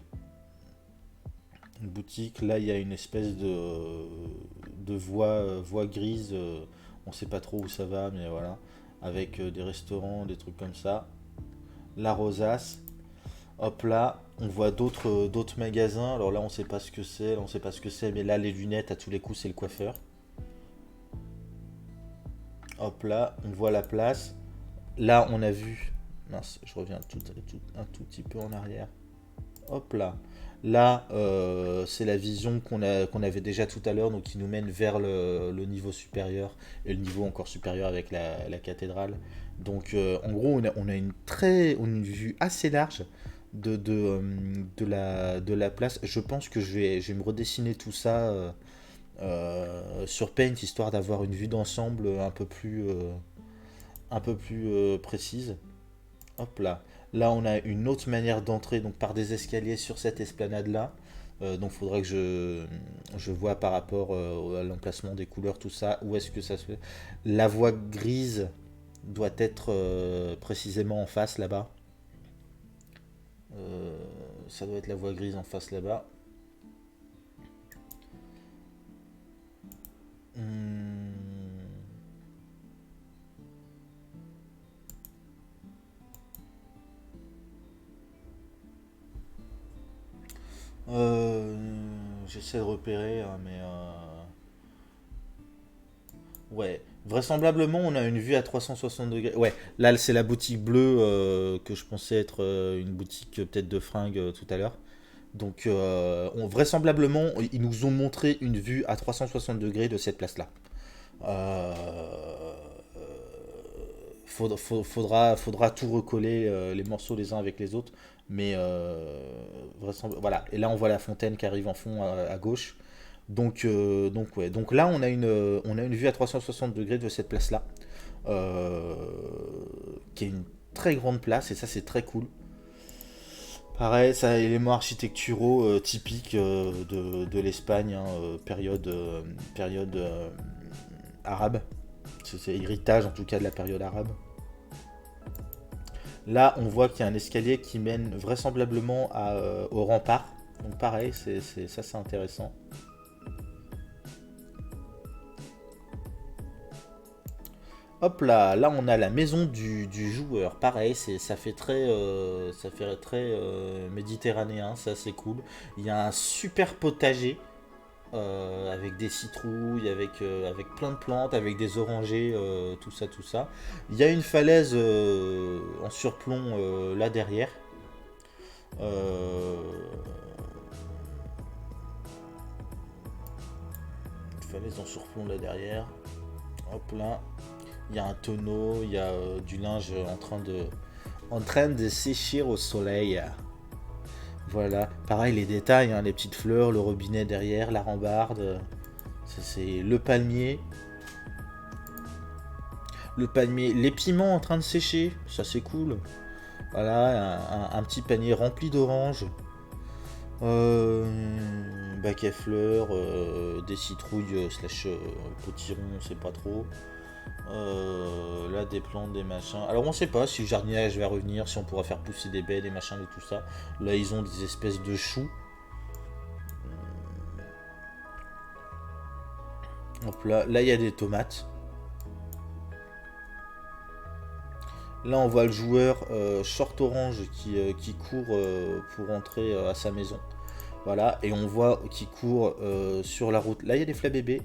Une boutique, là il y a une espèce de voie grise, on sait pas trop où ça va, mais voilà, avec des restaurants, des trucs comme ça. La rosace. Hop là, on voit d'autres magasins. Alors là, on sait pas ce que c'est, là, on sait pas ce que c'est, mais là, les lunettes, à tous les coups, c'est le coiffeur. Hop là, on voit la place. Là, on a vu. Mince, je reviens un tout petit peu en arrière. Hop là. Là, c'est la vision qu'on avait déjà tout à l'heure, donc qui nous mène vers le niveau supérieur et le niveau encore supérieur avec la cathédrale. Donc, en gros, on a une vue assez large de la place. Je pense que je vais me redessiner tout ça sur Paint, histoire d'avoir une vue d'ensemble un peu plus précise. Hop là. Là, on a une autre manière d'entrer, donc par des escaliers sur cette esplanade-là. Donc, il faudrait que je vois par rapport à l'emplacement des couleurs, tout ça, où est-ce que ça se fait. La voie grise doit être précisément en face là-bas. Euh, Ça doit être la voie grise en face là-bas. Hmm. Euh, J'essaie de repérer, hein, mais ouais. Vraisemblablement, on a une vue à 360 degrés. Ouais, là, c'est la boutique bleue que je pensais être une boutique peut-être de fringues tout à l'heure. Donc, vraisemblablement, ils nous ont montré une vue à 360 degrés de cette place-là. Euh, faudra tout recoller les morceaux les uns avec les autres. Mais voilà. Et là, on voit la fontaine qui arrive en fond à gauche. Donc, ouais. Donc là, on a une vue à 360 degrés de cette place-là. euh, qui est une très grande place. Et ça, c'est très cool. Pareil, ça a éléments architecturaux typiques de l'Espagne, hein, période arabe. C'est héritage en tout cas de la période arabe. Là, on voit qu'il y a un escalier qui mène vraisemblablement au rempart. Donc pareil, ça c'est intéressant. Hop là, là on a la maison du joueur. Pareil, ça fait très méditerranéen, ça c'est cool. Il y a un super potager avec des citrouilles, avec plein de plantes, avec des orangers, tout ça, tout ça. Il y a une falaise en surplomb là derrière. Euh, une falaise en surplomb là derrière. Hop là. Il y a un tonneau, il y a du linge en train de sécher au soleil. Voilà. Pareil, les détails, hein, les petites fleurs, le robinet derrière, la rambarde. Ça, c'est le palmier. Le palmier, les piments en train de sécher, ça c'est cool. Voilà, un petit panier rempli d'oranges. Bac à fleurs, des citrouilles slash potirons, on sait pas trop. Là, des plantes, des machins. Alors, on sait pas si le jardinage va revenir, si on pourra faire pousser des baies, des machins, et tout ça. Là, ils ont des espèces de choux. Hop là, là, il y a des tomates. Là, on voit le joueur short orange qui court pour rentrer à sa maison. Voilà, et on voit qui court sur la route. Là, il y a des flabébés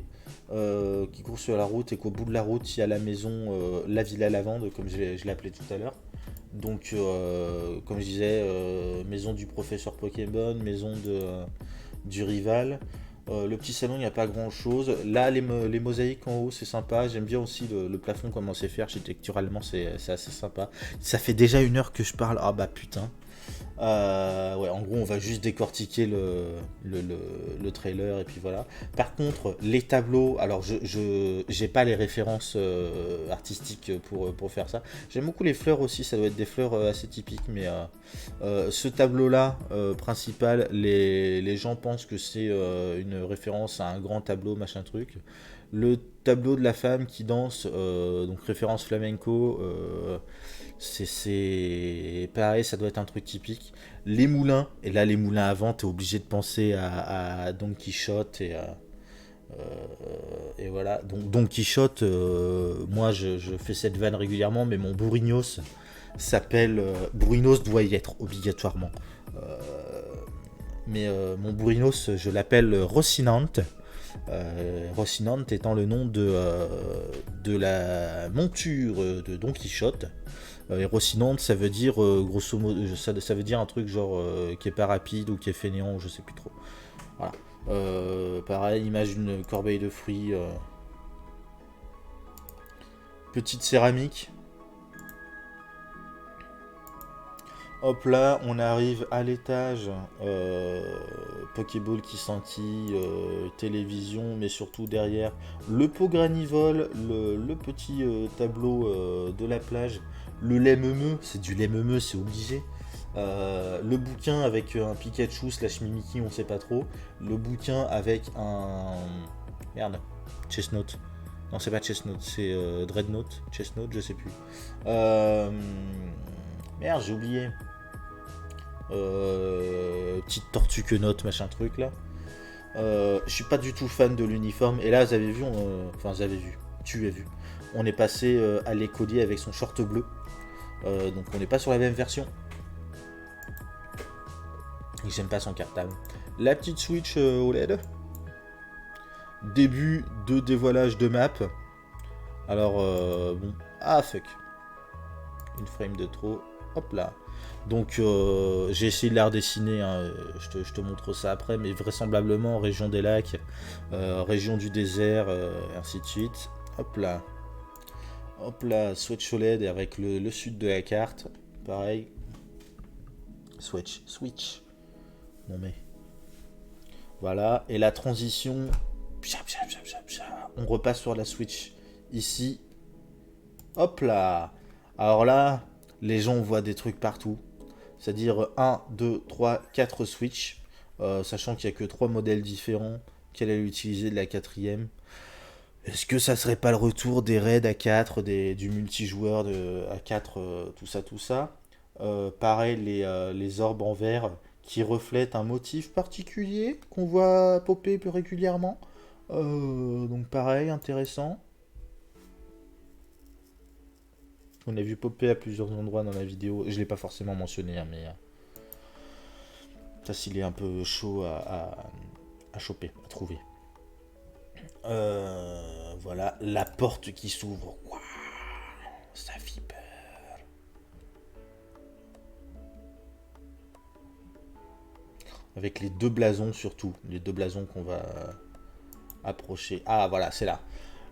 qui courent sur la route et qu'au bout de la route, il y a la maison, la Villa Lavande, comme je l'appelais tout à l'heure. Donc, comme je disais, maison du professeur Pokémon, maison du rival. Le petit salon, il n'y a pas grand chose. Là, les mosaïques en haut, c'est sympa. J'aime bien aussi le plafond, comment c'est fait architecturalement, c'est assez sympa. Ça fait déjà 1 heure que je parle. Ah bah putain. Ouais, en gros, on va juste décortiquer le trailer et puis voilà. Par contre, les tableaux, alors je j'ai pas les références artistiques pour faire ça. J'aime beaucoup les fleurs aussi, ça doit être des fleurs assez typiques, mais ce tableau-là principal, les gens pensent que c'est une référence à un grand tableau, machin truc. Le tableau de la femme qui danse, donc référence flamenco. C'est pareil, ça doit être un truc typique. Les moulins, et là les moulins à vent, t'es obligé de penser à Don Quichotte et voilà. Donc Don Quichotte, moi je fais cette vanne régulièrement, mais mon bourrinos s'appelle bourrinos doit y être obligatoirement. Euh, mais mon bourrinos, je l'appelle Rocinante. Rocinante étant le nom de la monture de Don Quichotte. Et Rocinante, ça veut dire grosso modo, ça veut dire un truc genre qui est pas rapide ou qui est fainéant, je sais plus trop. Voilà. Pareil, image d'une corbeille de fruits. Petite céramique. Hop là, on arrive à l'étage. Pokéball qui scintille, télévision, mais surtout derrière le pot granivole, le petit tableau de la plage, le lait meumeux, c'est du lait meumeux, c'est obligé. Le bouquin avec un Pikachu slash Mimikyu, on sait pas trop. Le bouquin avec un. Merde, Chestnut. Non, c'est pas Chestnut, c'est Dreadnought. Chestnut, je sais plus. Merde, j'ai oublié. Petite tortue que note, machin truc là. Je suis pas du tout fan de l'uniforme. Et là, vous avez vu, enfin, vous avez vu, tu as vu. On est passé à l'écolier avec son short bleu. Donc on n'est pas sur la même version. Et j'aime pas son cartable. La petite Switch OLED. Début de dévoilage de map. Alors, bon. Ah, fuck. Une frame de trop. Hop là. Donc, j'ai essayé de la redessiner. Hein. Je te montre ça après. Mais vraisemblablement, région des lacs, région du désert, ainsi de suite. Hop là. Hop là. Switch OLED avec le sud de la carte. Pareil. Switch. Non mais. Voilà. Et la transition. On repasse sur la Switch. Ici. Hop là. Alors là, les gens voient des trucs partout. C'est-à-dire 1, 2, 3, 4 Switch. Sachant qu'il n'y a que 3 modèles différents. Quelle est l'utilité de la quatrième? Est-ce que ça serait pas le retour des raids à 4, du multijoueur à 4, tout ça, tout ça. Pareil, les orbes en verre qui reflètent un motif particulier qu'on voit popper plus régulièrement. Donc pareil, intéressant. On a vu popper à plusieurs endroits dans la vidéo. Je ne l'ai pas forcément mentionné, hein, mais ça s'il est un peu chaud à choper, à trouver. Voilà, la porte qui s'ouvre. Waouh, ça fait peur. Avec les deux blasons surtout. Les deux blasons qu'on va approcher. Ah voilà, c'est là.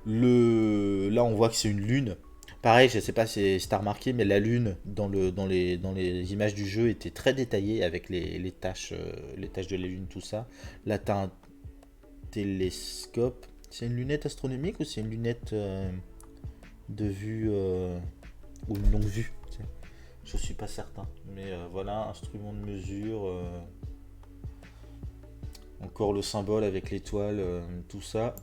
Là on voit que c'est une lune. Pareil, je sais pas si t'as remarqué, mais la lune dans les images du jeu était très détaillée avec les tâches de la lune, tout ça. Là t'as un télescope. C'est une lunette astronomique ou c'est une lunette de vue ou une longue vue? Je suis pas certain. Mais voilà, instrument de mesure. Encore le symbole avec l'étoile, tout ça.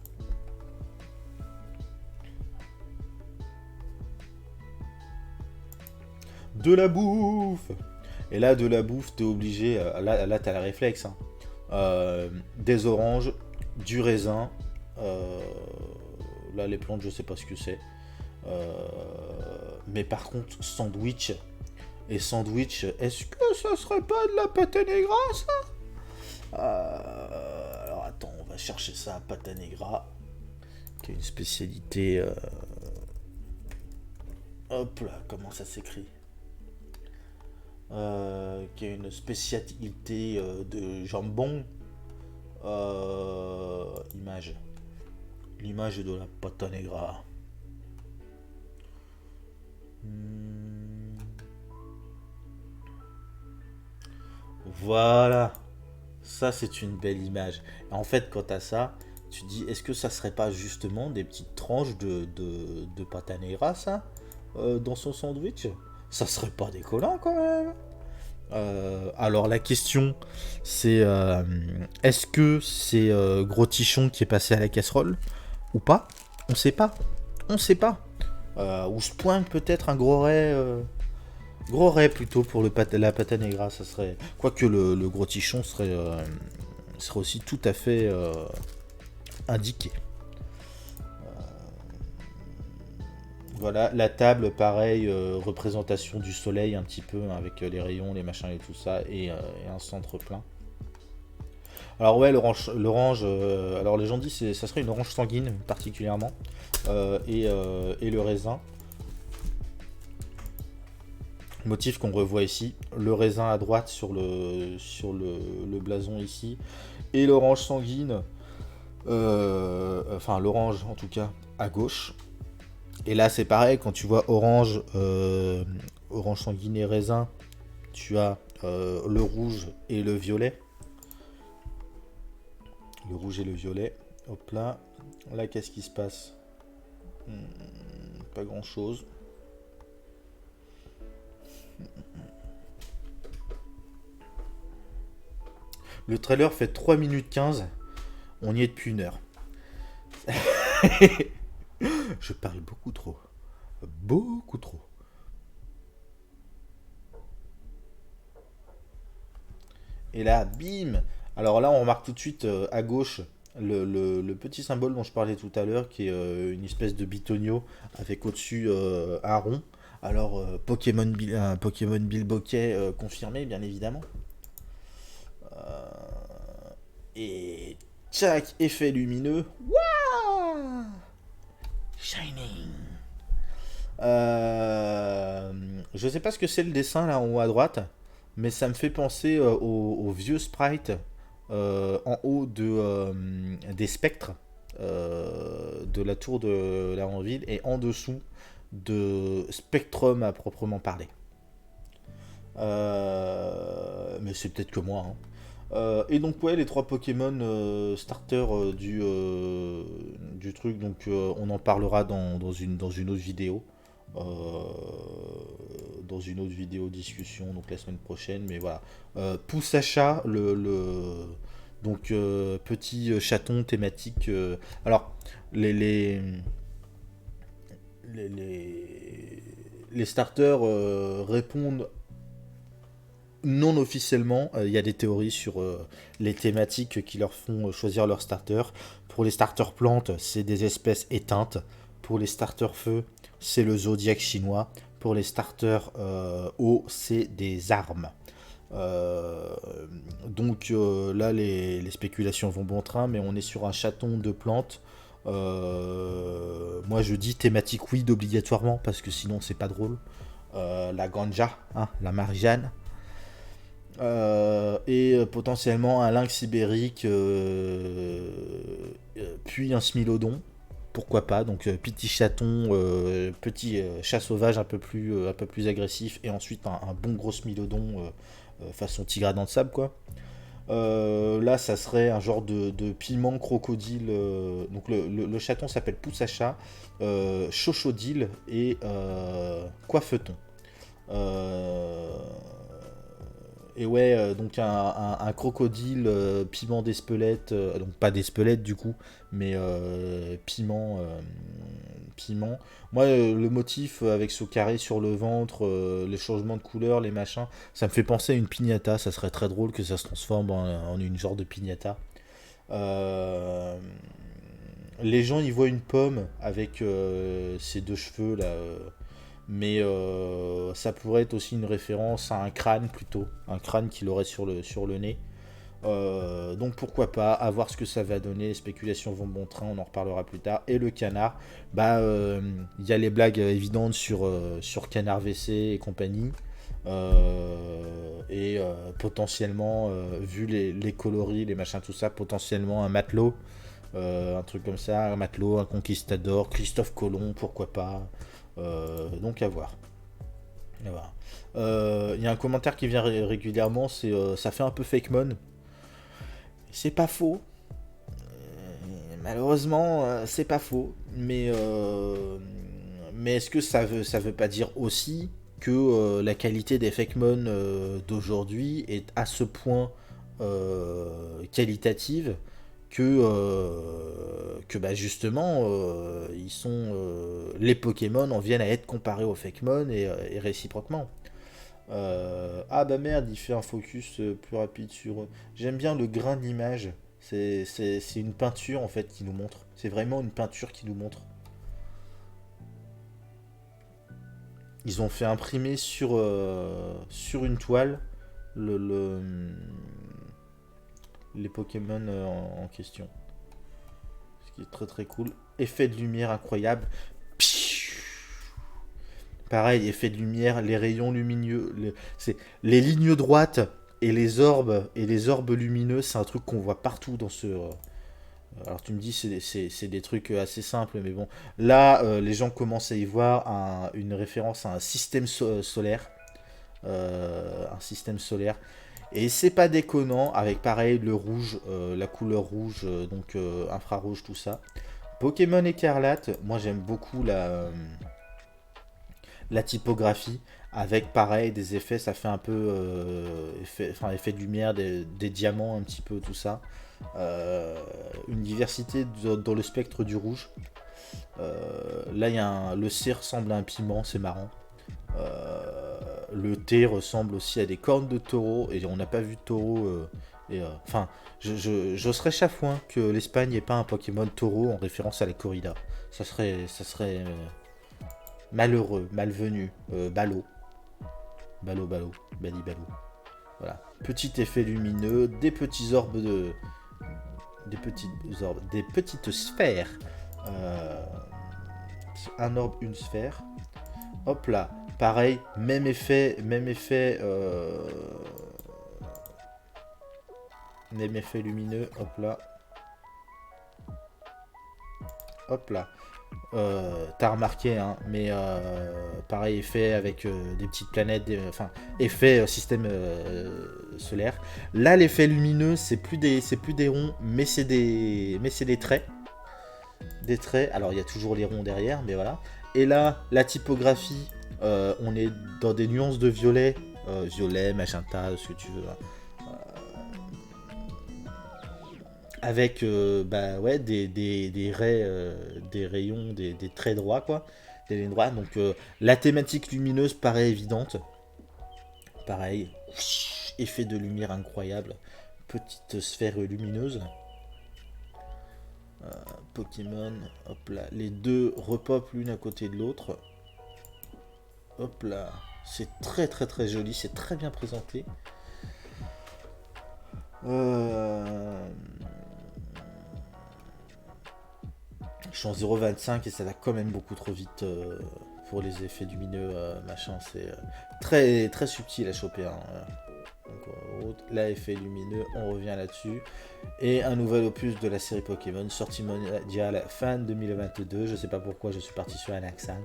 de la bouffe. Et là, de la bouffe, t'es obligé, là t'as le réflexe, hein. Des oranges, du raisin, là les plantes je sais pas ce que c'est. Mais par contre, sandwich, et sandwich, est-ce que ça serait pas de la pâte negra ça? Alors attends, on va chercher ça, pâte negra, qui est une spécialité. Hop là, comment ça s'écrit? Qui est une spécialité de jambon. Image. L'image de la pâte negra. Voilà. Ça, c'est une belle image. Et en fait, quand t'as ça, tu te dis, est-ce que ça serait pas justement des petites tranches de pâte negra, ça, dans son sandwich? Ça serait pas décollant quand même. Alors la question, c'est est-ce que c'est Gros Tichon qui est passé à la casserole ou pas? On sait pas. On sait pas. Ou se pointe peut-être un gros ray plutôt pour la pâte negra, ça serait. Quoique le Gros Tichon serait aussi tout à fait indiqué. Voilà, la table, pareil, représentation du soleil un petit peu, hein, avec les rayons, les machins et tout ça, et un centre plein. Alors ouais, l'orange, alors les gens disent que ça serait une orange sanguine particulièrement, et le raisin. Motif qu'on revoit ici, le raisin à droite sur le blason ici, et l'orange sanguine, enfin l'orange en tout cas, à gauche. Et là c'est pareil, quand tu vois orange, orange sanguine et raisin, tu as le rouge et le violet. Le rouge et le violet. Hop là. Là qu'est-ce qui se passe? Pas grand chose. Le trailer fait 3 minutes 15. On y est depuis 1 heure. Je parle beaucoup trop. Beaucoup trop. Et là, bim. Alors là, on remarque tout de suite à gauche le petit symbole dont je parlais tout à l'heure, qui est une espèce de bitonio avec au-dessus un rond. Alors, Pokémon Bilboquet confirmé, bien évidemment. Et tchac, effet lumineux. Waouh, Shining. Je sais pas ce que c'est le dessin là en haut à droite, mais ça me fait penser au vieux sprite en haut des spectres de la tour de la Renville et en dessous de Spectrum à proprement parler. Mais c'est peut-être que moi, hein. Et donc ouais, les 3 Pokémon starter du truc, donc on en parlera dans une autre vidéo. euh, dans une autre vidéo discussion, donc la semaine prochaine, mais voilà. Pousse à chat, donc petit chaton thématique. Alors, les starters répondent non officiellement. Il y a des théories sur les thématiques qui leur font choisir leur starter. Pour les starters plantes, c'est des espèces éteintes. Pour les starters feu, c'est le zodiaque chinois. Pour les starters eau, c'est des armes. Donc là, les spéculations vont bon train, mais on est sur un chaton de plantes. Moi, je dis thématique weed obligatoirement, parce que sinon, c'est pas drôle. La ganja, hein, la marijuana. Et potentiellement un lynx ibérique, puis un smilodon, pourquoi pas. Donc petit chaton, petit chat sauvage un peu plus agressif, et ensuite un bon gros smilodon façon tigre à dents de sable, quoi. Là ça serait un genre de piment crocodile, donc le chaton s'appelle pousse à chat, chochodile et coiffeton. Et ouais, donc un crocodile piment d'Espelette, donc pas d'Espelette du coup, mais piment piment. Moi, le motif avec ce carré sur le ventre, les changements de couleur, les machins, ça me fait penser à une piñata. Ça serait très drôle que ça se transforme en une genre de piñata. Euh, les gens, ils voient une pomme avec ses deux cheveux là. Mais ça pourrait être aussi une référence à un crâne plutôt. Un crâne qu'il aurait sur le nez. Donc pourquoi pas, à voir ce que ça va donner, les spéculations vont bon train, on en reparlera plus tard. Et le canard, il y a les blagues évidentes sur Canard WC et compagnie. Potentiellement, vu les coloris, les machins, tout ça, potentiellement un matelot, un truc comme ça, un matelot, un conquistador, Christophe Colomb, pourquoi pas. Donc à voir. À voir. Il y a un commentaire qui vient régulièrement, c'est ça fait un peu fake mon. C'est pas faux. Malheureusement, c'est pas faux. Mais est-ce que ça veut pas dire aussi que la qualité des fake mon d'aujourd'hui est à ce point qualitative que bah justement les Pokémon en viennent à être comparés aux fake mon et réciproquement. Ah bah merde, il fait un focus plus rapide sur eux. J'aime bien le grain d'image. C'est une peinture en fait qui nous montre. C'est vraiment une peinture qui nous montre. Ils ont fait imprimer sur une toile le, le- les Pokémon en question. Ce qui est très très cool. Effet de lumière incroyable. Pareil, effet de lumière, les rayons lumineux, les lignes droites et les orbes lumineux, c'est un truc qu'on voit partout dans ce. Alors tu me dis c'est des trucs assez simples, mais bon, là les gens commencent à y voir une référence à un système solaire, un système solaire, et c'est pas déconnant avec pareil le rouge, la couleur rouge, donc infrarouge tout ça. Pokémon Écarlate, moi j'aime beaucoup la typographie avec pareil des effets, ça fait un peu effet de lumière, des diamants un petit peu tout ça. Une diversité dans le spectre du rouge. Là, le C ressemble à un piment, c'est marrant. Le T ressemble aussi à des cornes de taureau, et on n'a pas vu de taureau. Enfin, je serais chafouin que l'Espagne n'ait pas un Pokémon taureau en référence à la corrida. Ça serait malheureux, malvenu, ballot. Ballot, bali ballot. Voilà. Petit effet lumineux, des petits orbes de. Des petites sphères. Euh, un orbe, une sphère. Hop là. Pareil, même effet, même effet lumineux. Hop là. Hop là. T'as remarqué, hein, mais pareil effet avec des petites planètes, enfin effet système solaire. Là, l'effet lumineux, c'est plus des ronds, mais c'est des traits. Alors il y a toujours les ronds derrière, mais voilà. Et là, la typographie, on est dans des nuances de violet, violet, magenta, ce que tu veux. Hein. Avec ouais, des rayons, des traits droits, quoi. Des lignes droites. Donc la thématique lumineuse paraît évidente. Pareil, effet de lumière incroyable. Petite sphère lumineuse. Pokémon, hop là. Les deux repopent l'une à côté de l'autre. Hop là. C'est très très très joli, c'est très bien présenté. Je suis en 0,25 et ça va quand même beaucoup trop vite pour les effets lumineux, machin. C'est très très subtil à choper. Hein. Donc, là, effet lumineux, on revient là-dessus. Et un nouvel opus de la série Pokémon, sortie mondiale fin 2022. Je sais pas pourquoi je suis parti sur un accent.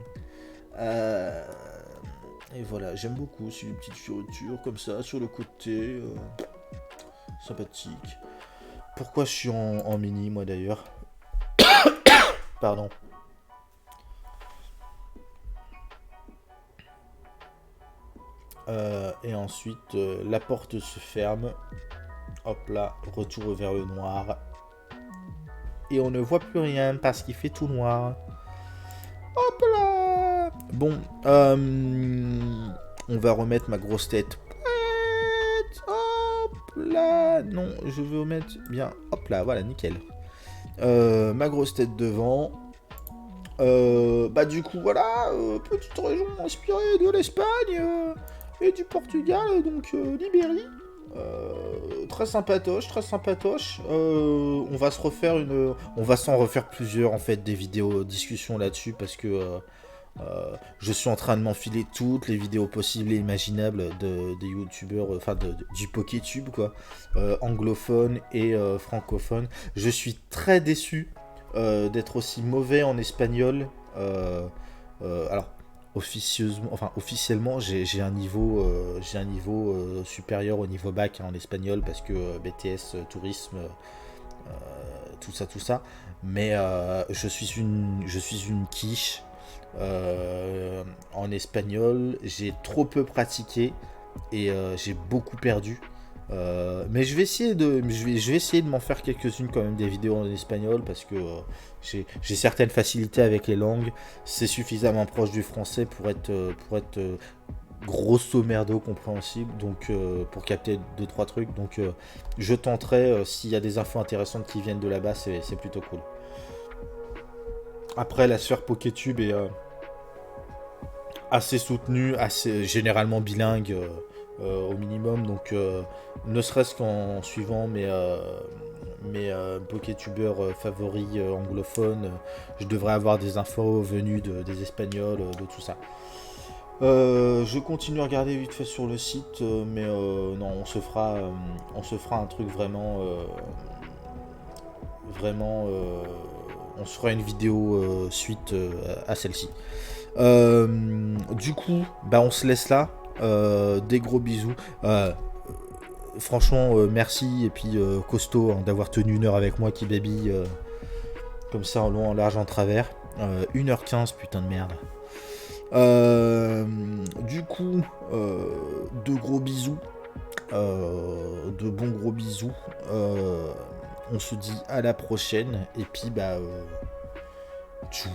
Et voilà, j'aime beaucoup. C'est une petite fioriture comme ça sur le côté. Sympathique. Pourquoi je suis en mini, moi d'ailleurs? Pardon. Et ensuite, la porte se ferme. Hop là, retour vers le noir. Et on ne voit plus rien parce qu'il fait tout noir. Bon, on va remettre ma grosse tête. Hop là, non, je veux remettre bien. Hop là, voilà, nickel. Ma grosse tête devant. Bah du coup voilà, petite région inspirée de l'Espagne et du Portugal, donc l'Ibérie. Très sympatoche, très sympatoche. On va s'en refaire plusieurs en fait des vidéos discussions là-dessus parce que je suis en train de m'enfiler toutes les vidéos possibles et imaginables des youtubeurs, enfin du PokéTube quoi, anglophone et francophone. Je suis très déçu d'être aussi mauvais en espagnol. Alors, officiellement, j'ai un niveau, supérieur au niveau bac hein, en espagnol parce que BTS, tourisme, tout ça. Mais je suis une quiche en espagnol. J'ai trop peu pratiqué et j'ai beaucoup perdu. Mais je vais essayer de m'en faire quelques-unes quand même des vidéos en espagnol parce que j'ai certaines facilités avec les langues. C'est suffisamment proche du français pour être grosso merdo compréhensible, donc pour capter 2-3 trucs. Donc je tenterai s'il y a des infos intéressantes qui viennent de là-bas, c'est plutôt cool. Après la sphère PokéTube est assez soutenue, assez généralement bilingue. Au minimum, donc ne serait-ce qu'en suivant mes PokéTubeurs favoris anglophones, je devrais avoir des infos venues des Espagnols, de tout ça. Je continue à regarder vite fait sur le site, mais non, on se fera un truc on se fera une vidéo suite à celle-ci. Du coup, bah on se laisse là. Des gros bisous. Franchement, merci et puis costaud hein, d'avoir tenu 1 heure avec moi qui baby comme ça en long, en large, en travers. 1h15, putain de merde. Du coup, de gros bisous. De bons gros bisous. On se dit à la prochaine. Et puis, bah, tchou.